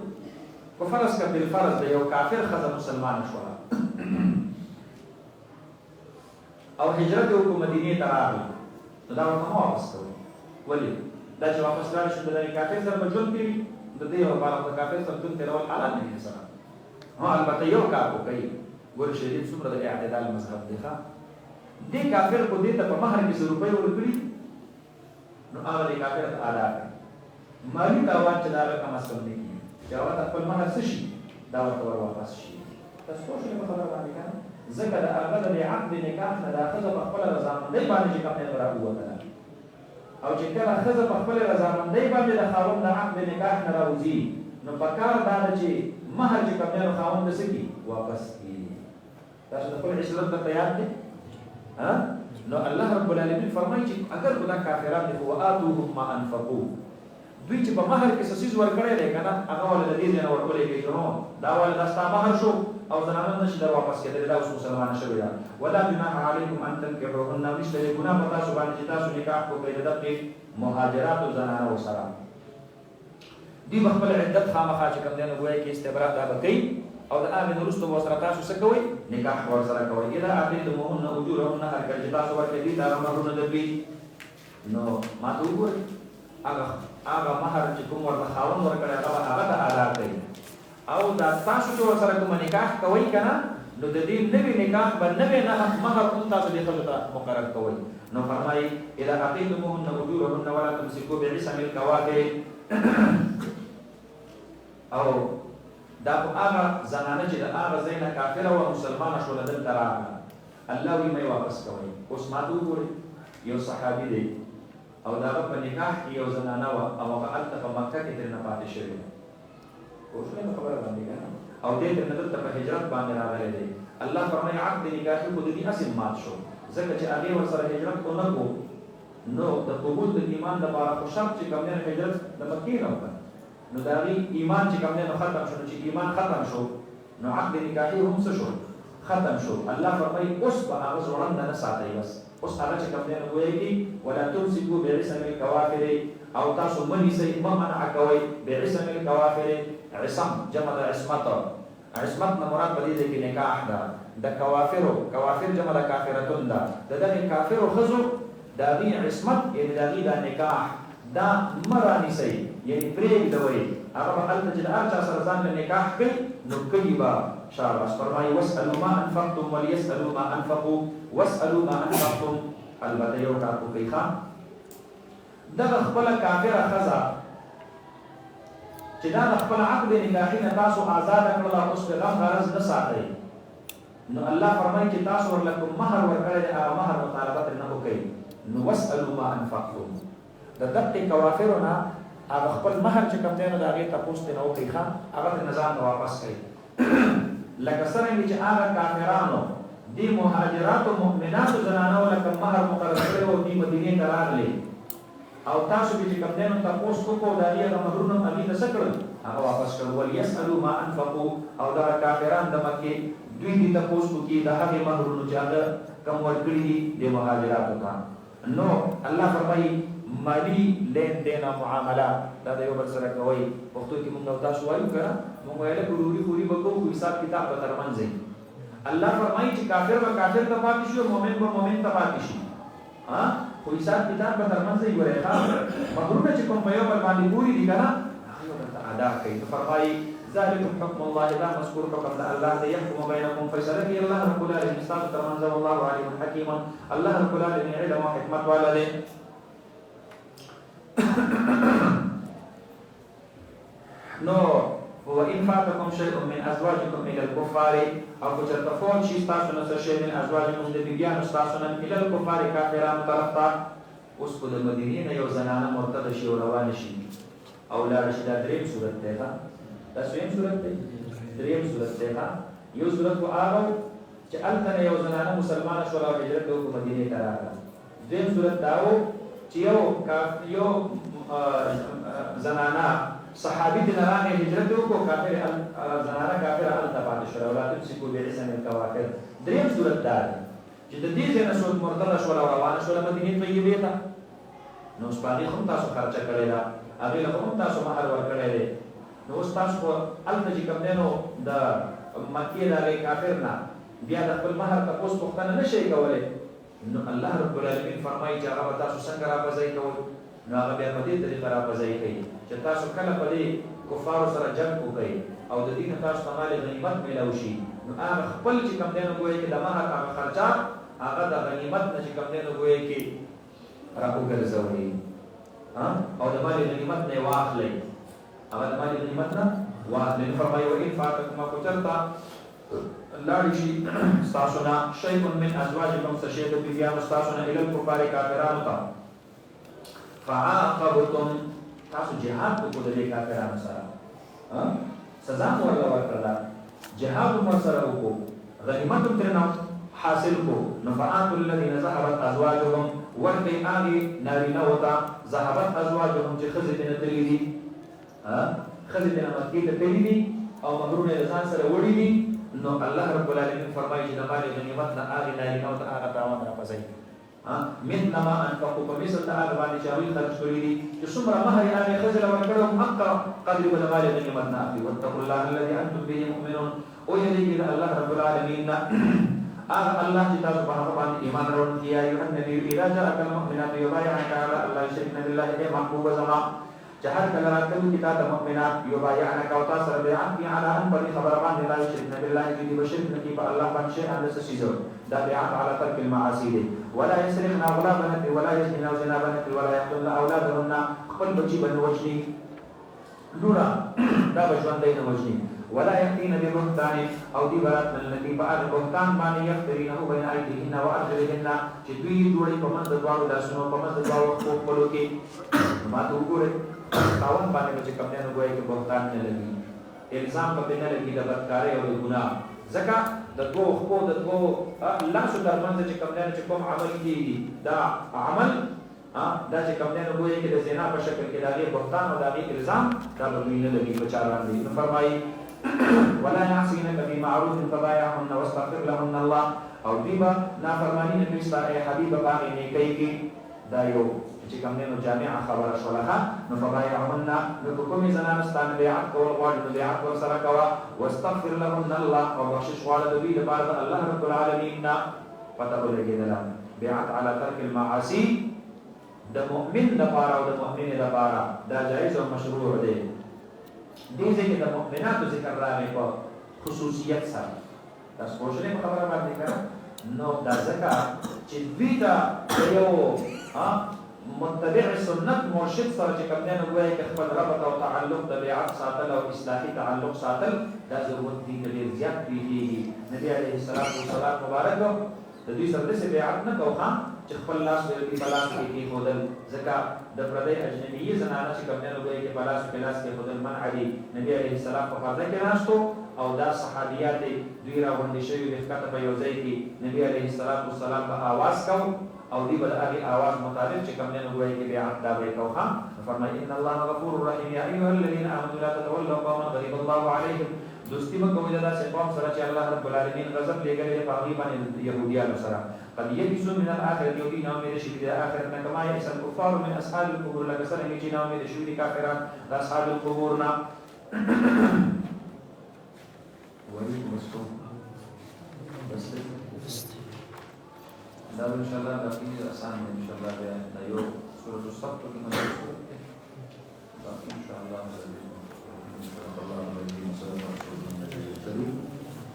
په فرض که بالفرض د یو کافر ښځه مسلمانه شوله او هجرت وکړو مدینې ته راغلو نو دا ورته مه واپس کوئ ولې دا چې واپس لاړ شو د دغې کافر سره به ژوند کوي د دې لپاره د کافر سره ژوند تېرول حلال نه دي سره البته یو کار خو کوي ګورې شریف څومره د اعتدال مذهب دی ښه دې کافر خو دې ته په مهر کې 100 روپۍ ورکړي نو هغه دې کافر ته ادا کړي مالي تاوان چې دا هغه کم از کم نه کېږي چې هغه ته خپل مهر څه شي دا ورته ور واپس شي تاسو پوه شولې په خبره باندې که نه ځکه د هغه د عقد نکاح نه دا ښځه په خپله رضامندۍ باندې چې کوم دی راووتله او چې کله ښځه په خپلې رضامندۍ باندې د خاوند د عقد نکاح نه راوځي نو نو پکار دا ده چې مہر چې کوم دی خاوند د سکی واپس کی تاسو د خپل عشرت ته تیار دي ها نو الله رب العالمین فرمایي چې اگر خدا کافرات دي هو اتوهم ما انفقوا دوی چې په مہر کې سسیز ورکړی دی کنه هغه ول د دې نه ورکړی دی نو دا ول د ستا مہر شو او زنانه نشي در واپس کېدل دا اوس مسلمان شوی دا ولا جناح علیکم ان تنكحوهن نشته ګناه پتا سو باندې چې تاسو نکاح وکړئ د دې مهاجرات او زنانه سره دی خپل عدت خامخا چې کوم دی نو وایي کې استبراء دا بکې او د امن وروسته وسره تاسو څه کوئ نکاح ور سره کوئ اذا اتیتموهن اجورهن هر کله چې تاسو ورکړئ دي دا مهرونه د دې نو ما ته وګورئ هغه مہر چې کوم ورته خاوند ورکړی هغه ته ادا کوي او دا تاسو چې ورسره کوم نکاح کوئ کنه نو د دې نوی نکاح به نوی نه مہر هم تاسو دې خلکو ته مقرر کوئ نو فرمایي اذا اتیتموهن اجورهن ولا تمسكوا بعصم الكواكب او دا په هغه زنانه چې د هغه زینه کافره او مسلمانه شول دلته راغله الله وی مې واپس کوي اوس ما ته وګورئ یو صحابي دی او دا په نکاح کې یو زنانه و او هغه الته په مکه کې ترنه پاتې شوی او څه خبره باندې کنه او دې ترنه دلته په هجرت باندې راغلی دی الله فرمایي عقد نکاح کو د دې اسیم مات شو ځکه چې هغه ورسره هجرت کو نه کو نو د قبول د ایمان د لپاره خو شرط چې کوم نه هجرت د مکې نه وکړ نو دا ایمان چې کوم نه ختم شو چې ایمان ختم شو نو عقد نکاحي هم څه شو ختم شو الله فرمایي اوس به هغه ځوړند نه ساتي بس اوس هغه چې کوم نه وایي ولا تمسكوا بعصم الكوافر او تاسو منی سي منع کوي بعصم الكوافر عصم جمع د عصمت عصمت نه مراد په دې کې نکاح ده د کوافرو کوافر جمع د کافرتون ده دغه کافرو خزو دا دی عصمت یعنی دا دی دا نکاح دا مرانی سي یعنی پریک دوی هغه په حالت چې د هر چا سره ځان له نکاح کوي نو کوي با شاباش فرمایي واسالوا ما انفقتم وليسالوا ما انفقوا واسالوا ما انفقتم البته یو تاسو کوي خان دا خپل کافره خزا چې دا خپل عقد نکاحي نه تاسو آزاد کړل او اوس په غم غرض نه ساتي نو الله فرمایي چې تاسو ورلکم مہر ورکړل هغه مہر مطالبه نه وکړي نو واسالوا ما انفقتم د دقیق کوافرنا هغه خپل مہر چې کوم دی نو دا هغه تاسو ته نو کوي خان هغه نظام واپس کوي لکه څنګه چې هغه کافرانو دی مهاجرات او مؤمنات زنانو لکه مہر مقرر کړو او دی مدینه ته راغلي او تاسو چې کوم دی نو تاسو کو دا هغه مہرونه امینه سکړل هغه واپس کړو ول يسالوا ما انفقوا او دا کافران د مکه دوی دې تاسو کې دا هغه مہرونه چې هغه کوم ورکړي دي د مهاجراتو ته نو الله فرمایي مالی لین دین او معاملات دا یو بل سره کوي پښتو کې موږ تاسو وایو کنه موږ ویل ضروري خوري بکو حساب کتاب به ترمنځي الله فرمایي چې کافر به کافر ته پاتې شي مؤمن به مؤمن ته پاتې شي ها خو حساب کتاب به ترمنځي ګورې ښا مغرور چې کوم په یو بل باندې پوری دي کنه هغه ادا کوي فرمایي ذلكم حكم الله لا مذكور حكم الله يحكم بينكم فيصل في الله رب العالمين استاذ ترمنځ الله عليم حكيم الله رب العالمين علم او حکمت والده نو وإن فاتكم شيء من أزواجكم إلى الكفار أو كترتفون شيء استاسونا شيء من أزواجكم لبيان استاسونا إلى الكفار كافران طرفتا أسكد المدينين يوزنانا مرتد شيء وروان شيء أو لا رشدا دريم سورة تيها تسويم سورة دريم سورة تيها يو سورة آغو جعلتنا يوزنانا مسلمان شولا وحجرت لكم مدينة تراغا دريم سورة داو یو زنانا صحابي د نارانه هجرت وکړو کافر زنانا کافر ال تباد شو اولاد سکو به اسم الکوافر دریم صورت دار چې د دې څخه صورت مرتضی شو روانه شو مدینه طیبه ته نو سپاغي هم تاسو خرچه کړی دا هغه له هم تاسو مہر ورکړی دی نو تاسو ال چې کوم دینو د مکه د کافر نه بیا د خپل مہر تاسو پوښتنه نشي کولای نو الله رب العالمین فرمایي چې هغه تاسو څنګه راپځای کوئ نو هغه بیا په دې طریقه راپځای کوي چې تاسو کله په دې کفارو سره جنگ وکړئ او د دې تاسو ته مال غنیمت ملو شي نو هغه خپل چې کوم دینو ګوي کې د مہر هغه خرچات هغه د غنیمت نه چې کوم دینو ګوي کې راوګرځوي او د مال غنیمت نه واخلئ هغه د مال غنیمت نه واخلئ فرمایي وإن فاتكم قتلتا لاړی شي استاسونا شیء من ازواجکم سشیء بیان استاسونا الى الكفار کافرانو ته فعاقبتم تاسو جهاد کو د کافرانو سره سزا مو ورله ورکړه جهاد مو سره وکړو غنیمت ترنه حاصل کو نفعات الذين ذهبت ازواجهم ورته آغي نارینه وتا ذهبت ازواجهم چې خزه دې تللی دي خزه دې مکه ته تللی دي او مهرونه ځان سره وړي دي نو الله رب العالمین فرمایي چې د مال غنیمت نه آغي نارینه وتا هغه تاوان را پځي من ما انفقوا فمثل هغه باندې چې اوی خرج کړی دي چې څومره مهر یې هغه خزه ورکړو حق قدر د مال غنیمت نه اخلي واتقوا الله الذي انتم به مؤمنون او یې الله رب العالمین الله چې تاسو په هغه باندې ایمان راوړئ یا ایه النبی اذا جاءك المؤمنات يبايعنك على الله يشركن بالله اي محبوب زما جهر کله راځي چې تاسو مؤمنات يبايعنك او تاسو سره بیعت کی على ان پر خبر باندې لا يشركن بالله دې بشرک نه کی په الله باندې شي ان څه شي دا بیعت على ترك المعاصي ولا يسرقن اولادهن ولا يزنين زنابن ولا يقتلن اولادهن خپل بچي باندې وجني لورا دا بچوان دی نه وجني ولا يأتين ببهتان او دي برات من الذي بعد بهتان باندې يفترينه بين ايديهن وارجلهن چې دوی جوړي په منځ دواړو لاسونو په منځ دواړو خپلو کې ما ته وګوره تاون باندې چې کوم نه وایي چې بهتان نه لګي الزام په نه لګي د بدکارۍ او د ګناه ځکه د دوه خپو د دوه لاسو ترمنځ چې کوم نه چې کوم عمل کیږي دا عمل دا چې کوم نه وایي چې د زنا په شکل کې دا غي بهتان او دا غي الزام دا به نه لګي په چار باندې نو فرمایي ولا يعصينك بمعروف فبايعهن واستغفر لهن الله او دیبا نافرمانی نبی ستا ای حبیب باغی نیکی کی دا یو چې کوم نه جامع خبره شولخه نو فبايعهن نو کومې زنان ستانه بیعت کول غواړي نو بیعت ورسره کوه واستغفر لهن الله او بخشش غواړه د دوی لپاره الله رب العالمین نه پته ولګېدله بیعت على ترک المعاصي د مؤمن لپاره او د مؤمن لپاره دا جایز او مشروع دی دې ځکه د مؤمنانو ذکر راغی په خصوصیت سره تاسو پوښتنه خبره باندې کړه نو دا ځکه چې دوی دا یو متبع سنت مرشد سره چې کوم نه وایي چې خپل ربط او تعلق د بیعت ساتل او اصلاحي تعلق ساتل دا ضرورت دی ډېر زیات پیږي نبی عليه الصلاه والسلام مبارک د دې سره د بیعت نه کوه چې خپل لاس په بلاس کې خودل ځکه د پردې اجنبي زنانه چې کوم نه وایي چې بلاس په لاس کې خودل منع دي نبی عليه السلام په فضا کې راستو او دا صحابيات دوی راوندې شوی د ښکته په یو ځای کې نبی عليه السلام په आवाज کو او دی بل هغه आवाज مطابق چې کوم نه وایي چې بیعت دا به کوه فرمایي ان الله غفور رحیم یا ایها الذين امنوا لا تتولوا قوما غضب الله عليهم دوستی مکوې دا چې قوم سره چې الله رب العالمین غضب لګلې په هغه باندې يهوديانو سره قد يئسوا من الاخره يودي نوم دې شي د اخرت نه کما يئس الكفار من اصحاب القبور لکه سره چې نوم دې شي د کافرانو د اصحاب القبور نه وعليكم السلام بس دا ان شاء الله باقي آسان ان شاء الله دا یو سورۃ الصف کې موږ باقي ان شاء الله الله الذي صلى الله عليه وسلم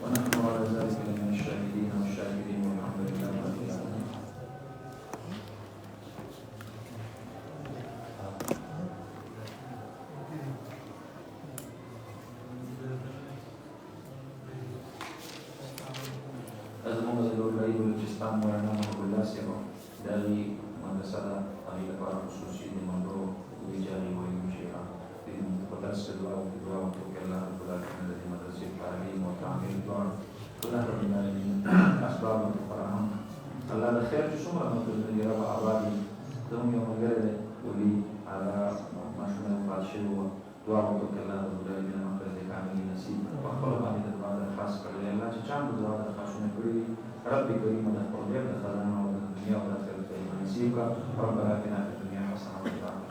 ونحن على ذلك من الشاهدين والشاكرين والحمد لله رب العالمين أزمون زلور رأيه الجسطان مولانا محمد الله سيبا دالي مدرسة أهل كبار خصوصي لمنظور ويجاري ويمشيها فدرس الدعاء والدعاء وتوكل الله رب العالمين الذي مدرسة التعليم وتعمير الدعاء كلها رب العالمين أسباب الفرحان الله الخير شمرا من رب أعرابي دهم يوم الغير ولي على ما شمل فاشل ودعاء وتوكل الله رب العالمين مغفرة كامل نسيب وأخبر بعد الدعاء الخاص كله الله تجعل الدعاء الخاص ربي كريم ونحن قريب دخلنا الدنيا والآخرة نسيبك ربنا اتنا